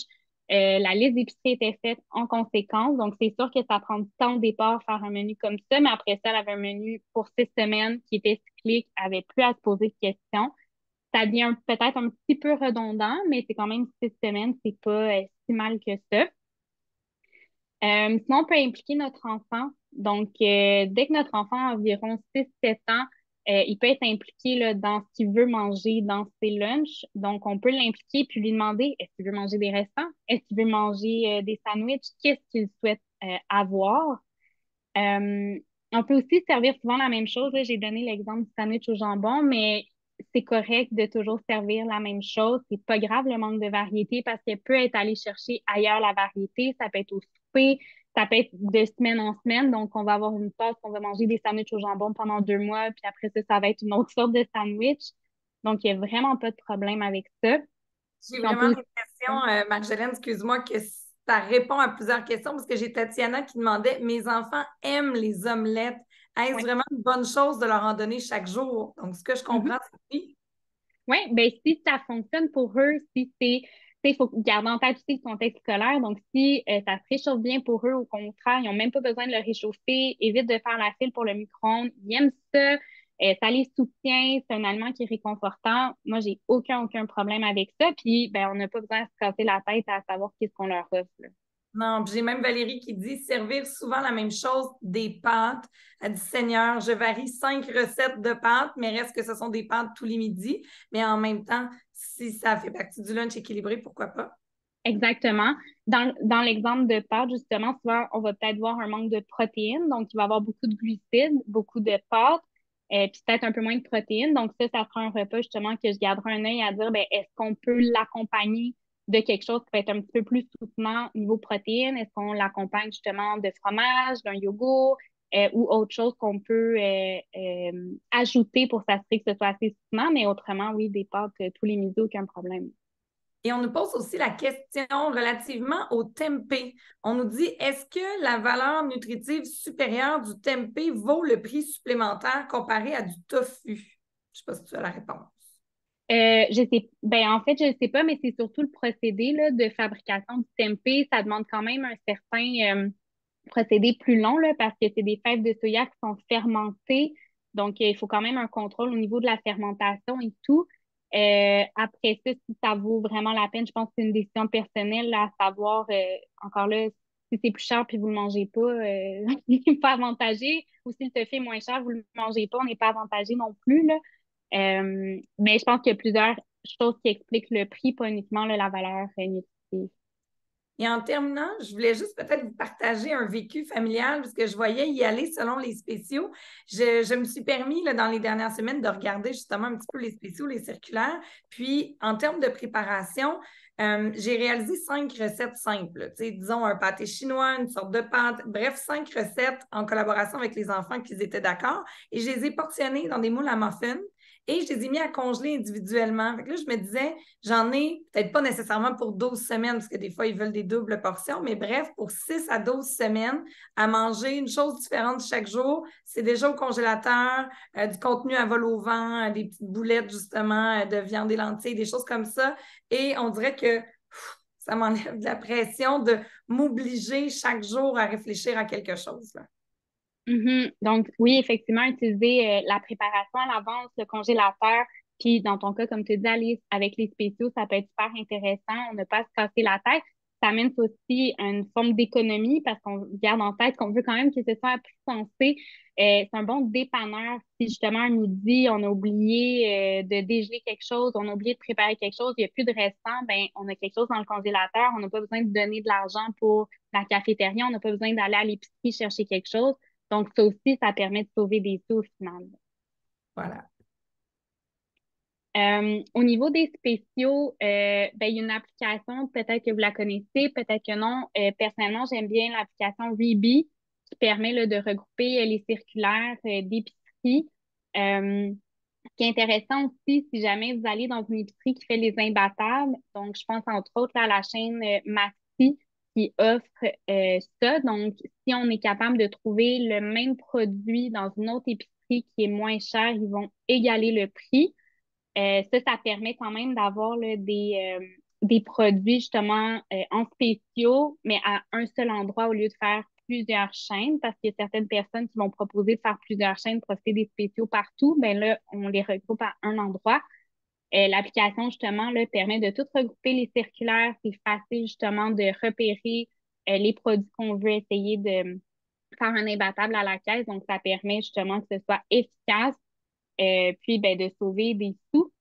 La liste d'épicerie était faite en conséquence. Donc, c'est sûr que ça prend du temps au départ faire un menu comme ça, mais après ça, elle avait un menu pour 6 semaines qui était cyclique, elle avait plus à se poser de questions. Ça devient peut-être un petit peu redondant, mais c'est quand même 6 semaines, c'est pas si mal que ça. Sinon, on peut impliquer notre enfant. Donc, dès que notre enfant a environ 6 7 ans, il peut être impliqué là, dans ce qu'il veut manger dans ses lunchs. Donc, on peut l'impliquer puis lui demander est-ce qu'il veut manger des restants? Est-ce qu'il veut manger des sandwichs? Qu'est-ce qu'il souhaite avoir? Euh, on peut aussi servir souvent la même chose. Là. J'ai donné l'exemple du sandwich au jambon, mais c'est correct de toujours servir la même chose. C'est pas grave le manque de variété parce qu'elle peut être allée chercher ailleurs la variété. Ça peut être au souper, ça peut être de semaine en semaine. Donc, on va avoir une pause, on va manger des sandwichs au jambon pendant 2 mois, puis après ça, ça va être une autre sorte de sandwich. Donc, il n'y a vraiment pas de problème avec ça. J'ai Puis on vraiment peut l'impression, Marjolaine, excuse-moi, que ça répond à plusieurs questions parce que j'ai Tatiana qui demandait, mes enfants aiment les omelettes. Est-ce aussi. vraiment une bonne chose de leur en donner chaque jour? Donc, ce que je Ouais. comprends, c'est oui. Oui, ben si ça fonctionne pour eux, si c'est, il faut garder en tête aussi le contexte scolaire. Donc, si ça se réchauffe bien pour eux, au contraire, ils n'ont même pas besoin de le réchauffer, évite de faire la file pour le micro-ondes. Ils aiment ça, ça les soutient, c'est un aliment qui est réconfortant. Moi, j'ai aucun problème avec ça. Puis, ben, on n'a pas besoin de se casser la tête à savoir qu'est-ce qu'on leur offre, là. Non, puis j'ai même Valérie qui dit servir souvent la même chose, des pâtes. Elle dit Seigneur, je varie 5 recettes de pâtes, mais reste que ce sont des pâtes tous les midis. Mais en même temps, si ça fait partie du lunch équilibré, pourquoi pas? Exactement. Dans l'exemple de pâtes, justement, souvent, on va peut-être voir un manque de protéines. Donc, il va y avoir beaucoup de glucides, beaucoup de pâtes, puis peut-être un peu moins de protéines. Donc, ça sera un repas, justement, que je garderai un œil à dire, ben, est-ce qu'on peut l'accompagner de quelque chose qui va être un petit peu plus soutenant niveau protéines? Est-ce qu'on l'accompagne, justement, de fromage, d'un yogourt, ou autre chose qu'on peut ajouter pour s'assurer que ce soit assez soutenant? Mais autrement, oui, des pâtes tous les midis, aucun problème. Et on nous pose aussi la question relativement au tempeh. On nous dit, est-ce que la valeur nutritive supérieure du tempeh vaut le prix supplémentaire comparé à du tofu? Je ne sais pas si tu as la réponse. Je sais, ben en fait, je sais pas, mais c'est surtout le procédé là, de fabrication du tempeh. Ça demande quand même un certain procédé plus long là, parce que c'est des fèves de soya qui sont fermentées. Donc, il faut quand même un contrôle au niveau de la fermentation et tout. Après ça, si ça vaut vraiment la peine, je pense que c'est une décision personnelle là, à savoir, encore là, si c'est plus cher puis vous le mangez pas, n'est pas avantagé. Ou si le tofu est moins cher, vous le mangez pas, on n'est pas avantagé non plus, là. Mais je pense qu'il y a plusieurs choses qui expliquent le prix, pas uniquement là, la valeur nutritive. Et en terminant, je voulais juste peut-être vous partager un vécu familial parce que je voyais y aller selon les spéciaux. Je me suis permis là, dans les dernières semaines de regarder justement un petit peu les spéciaux, les circulaires. Puis, en termes de préparation, j'ai réalisé 5 recettes simples. Tu sais, disons un pâté chinois, une sorte de pâte. Bref, 5 recettes en collaboration avec les enfants qui étaient d'accord. Et je les ai portionnées dans des moules à muffins. Et je les ai mis à congeler individuellement. Fait que là, je me disais, j'en ai peut-être pas nécessairement pour 12 semaines, parce que des fois, ils veulent des doubles portions, mais bref, pour 6 à 12 semaines, à manger une chose différente chaque jour. C'est déjà au congélateur, du contenu à vol au vent, des petites boulettes, justement, de viande et lentilles, des choses comme ça. Et on dirait que Ça m'enlève de la pression de m'obliger chaque jour à réfléchir à quelque chose, là. Mhm. Donc, oui, effectivement, utiliser la préparation à l'avance, le congélateur, puis dans ton cas, comme tu dis, Alice, avec les spéciaux, ça peut être super intéressant. On n'a pas à se casser la tête. Ça amène aussi une forme d'économie parce qu'on garde en tête qu'on veut quand même que ce soit plus sensé. C'est un bon dépanneur. Si justement, à midi, on a oublié de dégeler quelque chose, on a oublié de préparer quelque chose, il n'y a plus de restant, ben, on a quelque chose dans le congélateur. On n'a pas besoin de donner de l'argent pour la cafétéria. On n'a pas besoin d'aller à l'épicerie chercher quelque chose. Donc, ça aussi, ça permet de sauver des sous au final. Voilà. Au niveau des spéciaux, ben, il y a une application, peut-être que vous la connaissez, peut-être que non. Personnellement, j'aime bien l'application Reebee qui permet là, de regrouper les circulaires d'épicerie. Ce qui est intéressant aussi, si jamais vous allez dans une épicerie qui fait les imbattables, donc je pense entre autres là, à la chaîne Maxi qui offre ça. Donc, si on est capable de trouver le même produit dans une autre épicerie qui est moins cher, ils vont égaler le prix. Ça permet quand même d'avoir là, des produits justement en spéciaux, mais à un seul endroit au lieu de faire plusieurs chaînes, parce qu'il y a certaines personnes qui vont proposer de faire plusieurs chaînes, profiter des spéciaux partout. Ben là, on les regroupe à un endroit. L'application, justement, là, permet de tout regrouper les circulaires. C'est facile, justement, de repérer les produits qu'on veut essayer de faire un imbattable à la caisse. Donc, ça permet justement que ce soit efficace, puis ben, de sauver des sous.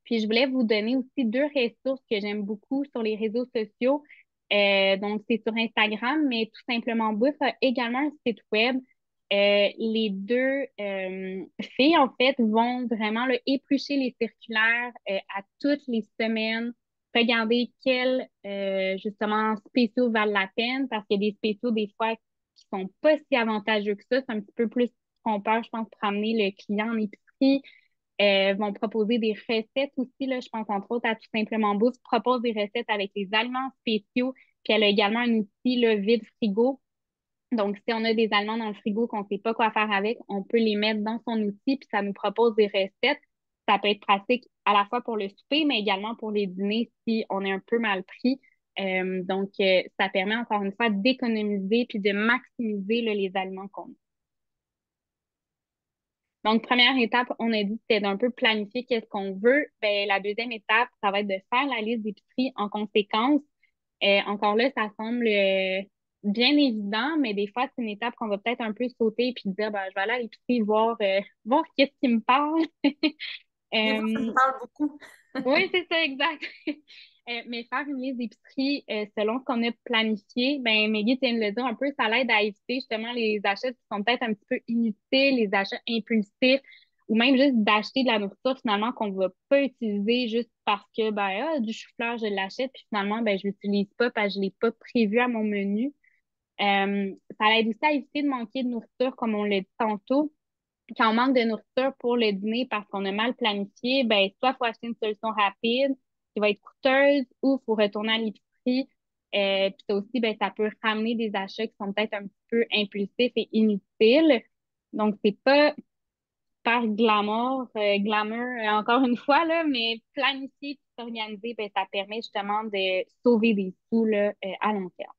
Puis je voulais vous donner aussi deux ressources que j'aime beaucoup sur les réseaux sociaux. Donc, c'est sur Instagram, mais tout simplement Bouffe a également un site web. Les deux filles, en fait, vont vraiment là, éplucher les circulaires à toutes les semaines, regarder quels, justement, spéciaux valent la peine, parce qu'il y a des spéciaux, des fois, qui sont pas si avantageux que ça. C'est un petit peu plus trompeur, je pense, pour amener le client en épicerie vont proposer des recettes aussi, là, je pense entre autres à Tout Simplement Bouffe, propose des recettes avec des aliments spéciaux, puis elle a également un outil là, vide frigo. Donc, si on a des aliments dans le frigo qu'on ne sait pas quoi faire avec, on peut les mettre dans son outil, puis ça nous propose des recettes. Ça peut être pratique à la fois pour le souper, mais également pour les dîners si on est un peu mal pris. Ça permet encore une fois d'économiser puis de maximiser là, les aliments qu'on a. Donc, première étape, on a dit c'était d'un peu planifier qu'est-ce qu'on veut. Ben, la deuxième étape, ça va être de faire la liste d'épicerie en conséquence. Encore là, ça semble bien évident, mais des fois, c'est une étape qu'on va peut-être un peu sauter puis dire, ben, je vais aller à l'épicerie voir, voir qu'est-ce qui me parle. Des fois, ça me parle beaucoup. Oui, c'est ça, exact. Mais faire une liste d'épicerie selon ce qu'on a planifié, ben Maggie vient de le dire un peu, ça l'aide à éviter justement les achats qui sont peut-être un petit peu inutiles, les achats impulsifs, ou même juste d'acheter de la nourriture finalement qu'on ne va pas utiliser juste parce que ben du chou-fleur, je l'achète, puis finalement ben je l'utilise pas parce que je l'ai pas prévu à mon menu. Ça aide aussi à éviter de manquer de nourriture, comme on l'a dit tantôt quand on manque de nourriture pour le dîner parce qu'on a mal planifié, ben, soit il faut acheter une solution rapide qui va être coûteuse ou il faut retourner à l'épicerie. Puis ça aussi, ben, ça peut ramener des achats qui sont peut-être un petit peu impulsifs et inutiles. Donc, c'est pas par glamour, encore une fois, là, mais planifier et s'organiser, ben, ça permet justement de sauver des sous là, à long terme.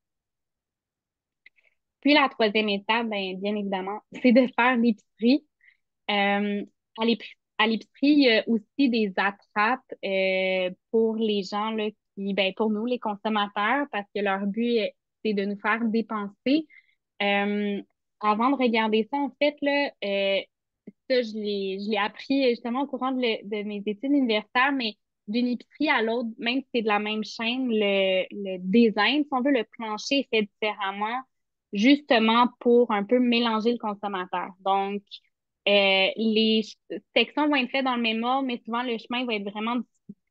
Puis la troisième étape, ben, bien évidemment, c'est de faire l'épicerie. Euh, à l'épicerie, il y a aussi des attrapes pour les gens là, qui, ben, pour nous, les consommateurs, parce que leur but, c'est de nous faire dépenser. Euh, Avant de regarder ça, en fait, là, ça, je l'ai appris justement au courant de mes études universitaires, mais d'une épicerie à l'autre, même si c'est de la même chaîne, le design, si on veut, le plancher est fait différemment, justement pour un peu mélanger le consommateur. Donc, les sections vont être faites dans le même ordre, mais souvent le chemin va être vraiment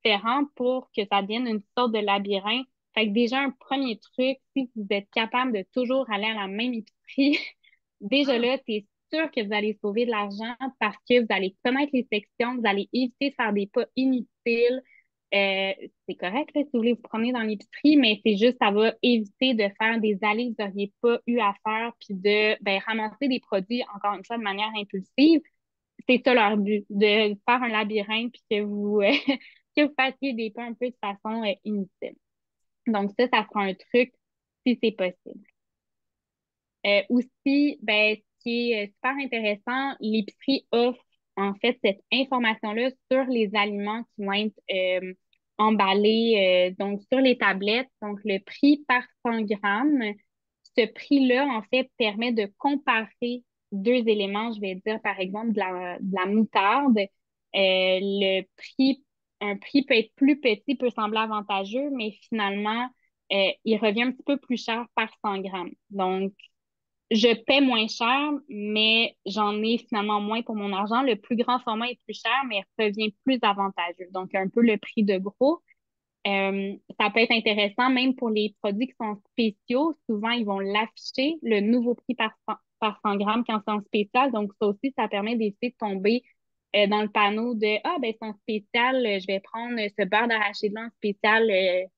différent pour que ça devienne une sorte de labyrinthe. Fait que déjà, un premier truc, si vous êtes capable de toujours aller à la même épicerie, déjà Hum. là, c'est sûr que vous allez sauver de l'argent parce que vous allez connaître les sections, vous allez éviter de faire des pas inutiles. Euh, c'est correct là, si vous voulez vous promener dans l'épicerie, mais c'est juste, ça va éviter de faire des allées que vous n'auriez pas eu à faire, puis de ben, ramasser des produits, encore une fois, de manière impulsive. C'est ça leur but, de faire un labyrinthe, puis que vous, que vous fassiez des pas un peu de façon inutile. Donc ça sera un truc si c'est possible. Aussi, ben, ce qui est super intéressant, l'épicerie offre en fait cette information-là sur les aliments qui vont être emballés donc sur les tablettes. Donc, le prix par 100 grammes, ce prix-là, en fait, permet de comparer deux éléments. Je vais dire, par exemple, de la moutarde. Le prix, un prix peut être plus petit, peut sembler avantageux, mais finalement, il revient un petit peu plus cher par 100 grammes. Donc, je paie moins cher, mais j'en ai finalement moins pour mon argent. Le plus grand format est plus cher, mais il revient plus avantageux. Donc, un peu le prix de gros. Ça peut être intéressant même pour les produits qui sont spéciaux. Souvent, ils vont l'afficher, le nouveau prix par 100 grammes quand c'est en spécial. Donc, ça aussi, ça permet d'éviter de tomber dans le panneau de Ah, ben, c'est en spécial, je vais prendre ce beurre d'arachide-là en spécial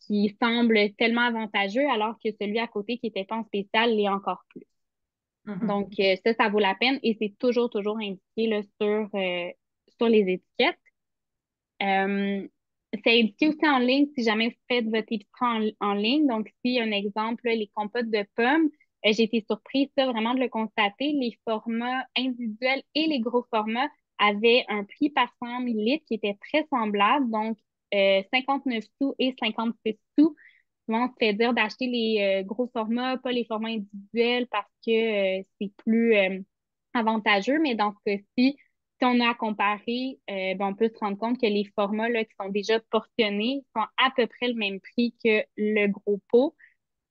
qui semble tellement avantageux, alors que celui à côté qui était pas en spécial l'est encore plus. Donc, Mhm. ça vaut la peine et c'est toujours, toujours indiqué là, sur les étiquettes. Euh, c'est indiqué aussi en ligne si jamais vous faites votre épicerie en ligne. Donc, si un exemple, là, les compotes de pommes, j'ai été surprise, ça, vraiment de le constater. Les formats individuels et les gros formats avaient un prix par 100 millilitres qui était très semblable. Donc, 59 sous et 56 sous. Souvent, on se fait dire d'acheter les gros formats, pas les formats individuels parce que c'est plus avantageux. Mais dans ce cas-ci, si on a à comparer, ben, on peut se rendre compte que les formats là, qui sont déjà portionnés sont à peu près le même prix que le gros pot.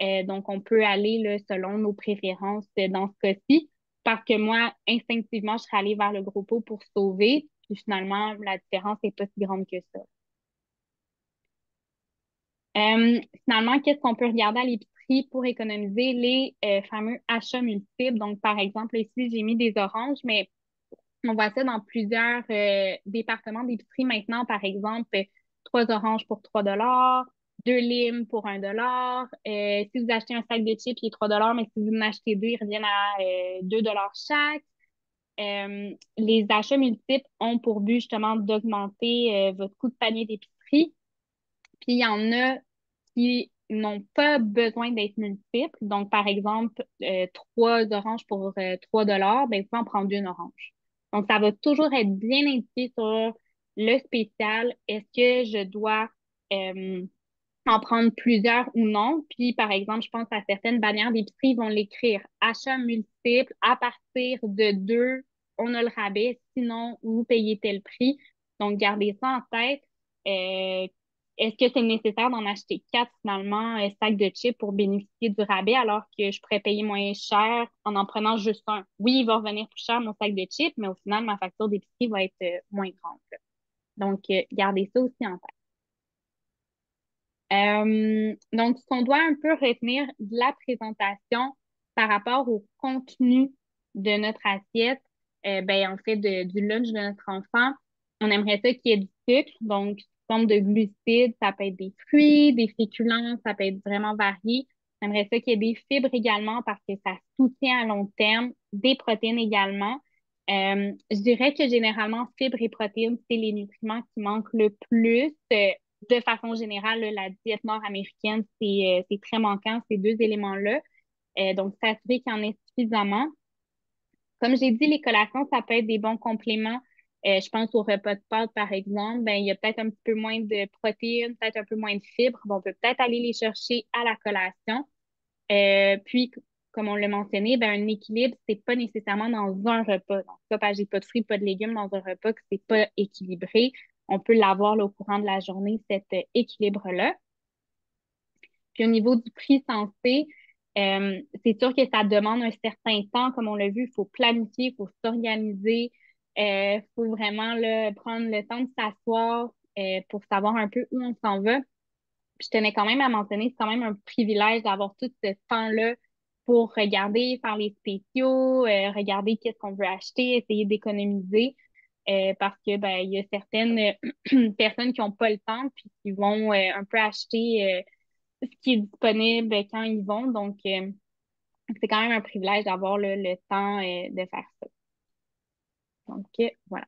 Donc, on peut aller là, selon nos préférences dans ce cas-ci. Parce que moi, instinctivement, je serais allée vers le gros pot pour sauver. Puis finalement, la différence n'est pas si grande que ça. Finalement, qu'est-ce qu'on peut regarder à l'épicerie pour économiser les fameux achats multiples? Donc, par exemple, ici, j'ai mis des oranges, mais on voit ça dans plusieurs départements d'épicerie maintenant. Par exemple, 3 oranges pour 3 $, 2 limes pour 1 $. Si vous achetez un sac de chips, il est 3 $, mais si vous en achetez deux, ils reviennent à 2 $ chaque. Les achats multiples ont pour but justement d'augmenter votre coût de panier d'épicerie. Puis il y en a qui n'ont pas besoin d'être multiples. Donc, par exemple, 3 oranges pour 3 $, ben, vous pouvez en prendre une orange. Donc, ça va toujours être bien indiqué sur le spécial. Est-ce que je dois en prendre plusieurs ou non? Puis, par exemple, je pense à certaines bannières d'épicerie, ils vont l'écrire achat multiple à partir de deux, on a le rabais, sinon vous payez tel prix. Donc, gardez ça en tête. Euh, Est-ce que c'est nécessaire d'en acheter quatre finalement, sacs de chips pour bénéficier du rabais alors que je pourrais payer moins cher en prenant juste un? Oui, il va revenir plus cher mon sac de chips, mais au final, ma facture d'épicerie va être moins grande. Donc, gardez ça aussi en tête. Donc, ce qu'on doit un peu retenir de la présentation par rapport au contenu de notre assiette, ben, en fait, du lunch de notre enfant, on aimerait ça qu'il y ait du sucre, donc sous forme de glucides, ça peut être des fruits, des féculents, ça peut être vraiment varié. On aimerait ça qu'il y ait des fibres également parce que ça soutient à long terme, des protéines également. Je dirais que généralement, fibres et protéines, c'est les nutriments qui manquent le plus. De façon générale, là, la diète nord-américaine, c'est très manquant, ces deux éléments-là. Donc, s'assurer qu'il y en ait suffisamment. Comme j'ai dit, les collations, ça peut être des bons compléments. Je pense au repas de pâtes, par exemple. Ben, il y a peut-être un petit peu moins de protéines, peut-être un peu moins de fibres. Bon, on peut peut-être aller les chercher à la collation. Puis, comme on l'a mentionné, ben, un équilibre, c'est pas nécessairement dans un repas. Donc, ça, parce que j'ai pas de fruits, pas de légumes dans un repas, que c'est pas équilibré. On peut l'avoir là, au courant de la journée, cet équilibre-là. Puis au niveau du prix sensé, c'est sûr que ça demande un certain temps, comme on l'a vu, il faut planifier, il faut s'organiser, il faut vraiment là, prendre le temps de s'asseoir pour savoir un peu où on s'en va. Puis je tenais quand même à mentionner, c'est quand même un privilège d'avoir tout ce temps-là pour regarder, faire les spéciaux, regarder qu'est-ce qu'on veut acheter, essayer d'économiser. Parce que ben il y a certaines personnes qui n'ont pas le temps puis qui vont un peu acheter ce qui est disponible quand ils vont. Donc, c'est quand même un privilège d'avoir le temps de faire ça. Donc, voilà.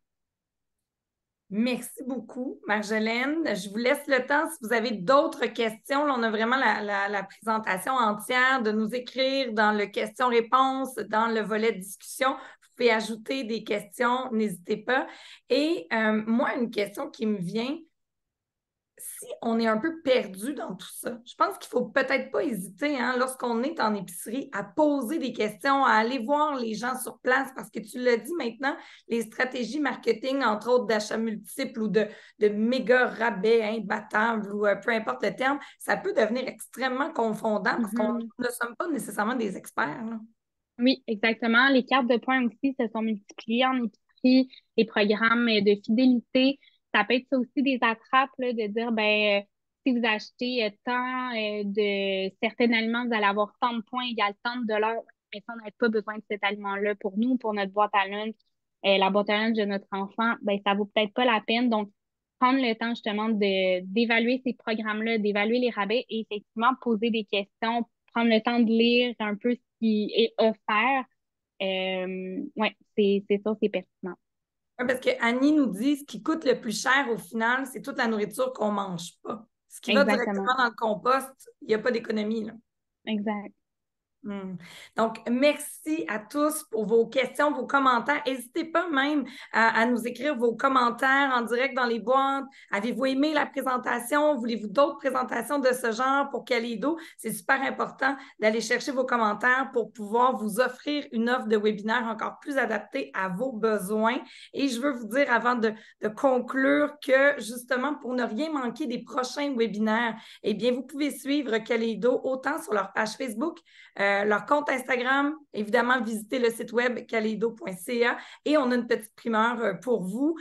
Merci beaucoup, Marjolaine. Je vous laisse le temps si vous avez d'autres questions. Là, on a vraiment la présentation entière de nous écrire dans le question-réponse, dans le volet de discussion. Vous pouvez ajouter des questions, n'hésitez pas. Et moi, une question qui me vient, si on est un peu perdu dans tout ça, je pense qu'il ne faut peut-être pas hésiter, hein, lorsqu'on est en épicerie, à poser des questions, à aller voir les gens sur place, parce que tu l'as dit maintenant, les stratégies marketing, entre autres d'achats multiples ou de méga rabais imbattables ou peu importe le terme, ça peut devenir extrêmement confondant parce qu'on Mhm. ne sommes pas nécessairement des experts, là. Oui, exactement. Les cartes de points aussi se sont multipliées en épicerie, les programmes de fidélité. Ça peut être ça aussi des attrapes, là, de dire, ben, si vous achetez tant de certains aliments, vous allez avoir tant de points égale tant de dollars. Mais si on n'a pas besoin de cet aliment-là pour nous, pour notre boîte à lunch, la boîte à lunch de notre enfant, ben, ça vaut peut-être pas la peine. Donc, prendre le temps justement d'évaluer ces programmes-là, d'évaluer les rabais et effectivement poser des questions, prendre le temps de lire un peu ce qui est offert. Ouais, c'est ça, c'est pertinent. Ouais, parce que Annie nous dit ce qui coûte le plus cher au final, c'est toute la nourriture qu'on ne mange pas. Ce qui va Exactement. directement dans le compost, il n'y a pas d'économie, là. Exact. Hmm. Donc, merci à tous pour vos questions, vos commentaires. N'hésitez pas même à nous écrire vos commentaires en direct dans les boîtes. Avez-vous aimé la présentation? Voulez-vous d'autres présentations de ce genre pour Kaleido? C'est super important d'aller chercher vos commentaires pour pouvoir vous offrir une offre de webinaire encore plus adaptée à vos besoins. Et je veux vous dire avant de conclure que justement, pour ne rien manquer des prochains webinaires, eh bien, vous pouvez suivre Kaleido autant sur leur page Facebook, leur compte Instagram, évidemment, visitez le site web kaleido.ca et on a une petite primeur pour vous.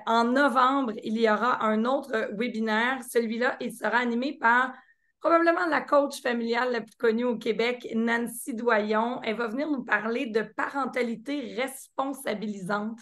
En novembre, il y aura un autre webinaire. Celui-là, il sera animé par probablement la coach familiale la plus connue au Québec, Nancy Doyon. Elle va venir nous parler de parentalité responsabilisante.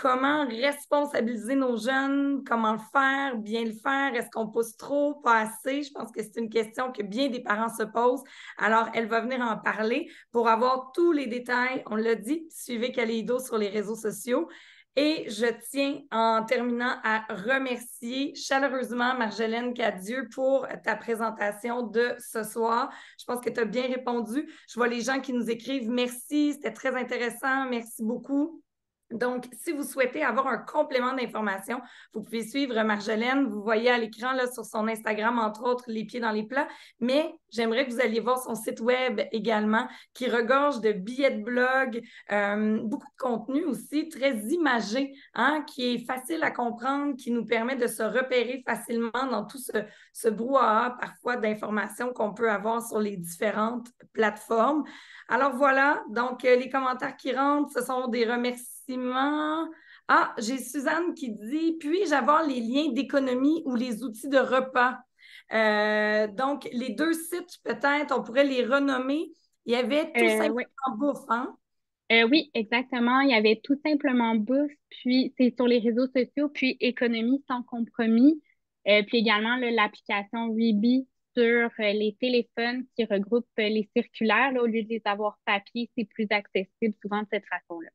Comment responsabiliser nos jeunes, comment le faire, bien le faire, est-ce qu'on pousse trop, pas assez? Je pense que c'est une question que bien des parents se posent. Alors, elle va venir en parler pour avoir tous les détails. On l'a dit, suivez Kaleido sur les réseaux sociaux. Et je tiens, en terminant, à remercier chaleureusement Marjolaine Cadieux pour ta présentation de ce soir. Je pense que tu as bien répondu. Je vois les gens qui nous écrivent merci, c'était très intéressant, merci beaucoup. Donc, si vous souhaitez avoir un complément d'information, vous pouvez suivre Marjolaine. Vous voyez à l'écran là, sur son Instagram, entre autres, les pieds dans les plats. Mais j'aimerais que vous alliez voir son site web également, qui regorge de billets de blog, beaucoup de contenu aussi, très imagé, hein, qui est facile à comprendre, qui nous permet de se repérer facilement dans tout ce brouhaha parfois d'informations qu'on peut avoir sur les différentes plateformes. Alors voilà, donc les commentaires qui rentrent, ce sont des remerciements. Ah, j'ai Suzanne qui dit, puis-je avoir les liens d'économie ou les outils de repas? Donc, les deux sites, peut-être, on pourrait les renommer. Il y avait tout Oui. simplement bouffe, hein? Oui, exactement. Il y avait tout simplement bouffe, puis c'est sur les réseaux sociaux, puis économie sans compromis, puis également là, l'application Weeby sur les téléphones qui regroupe les circulaires. Là, au lieu de les avoir papier, c'est plus accessible souvent de cette façon-là.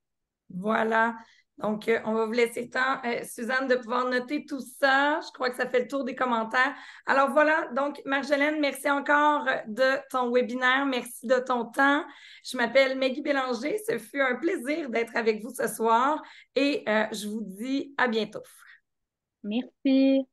Voilà. Donc, on va vous laisser le temps, Suzanne, de pouvoir noter tout ça. Je crois que ça fait le tour des commentaires. Alors voilà, donc Marjolaine, merci encore de ton webinaire. Merci de ton temps. Je m'appelle Maggie Bélanger. Ce fut un plaisir d'être avec vous ce soir et je vous dis à bientôt. Merci.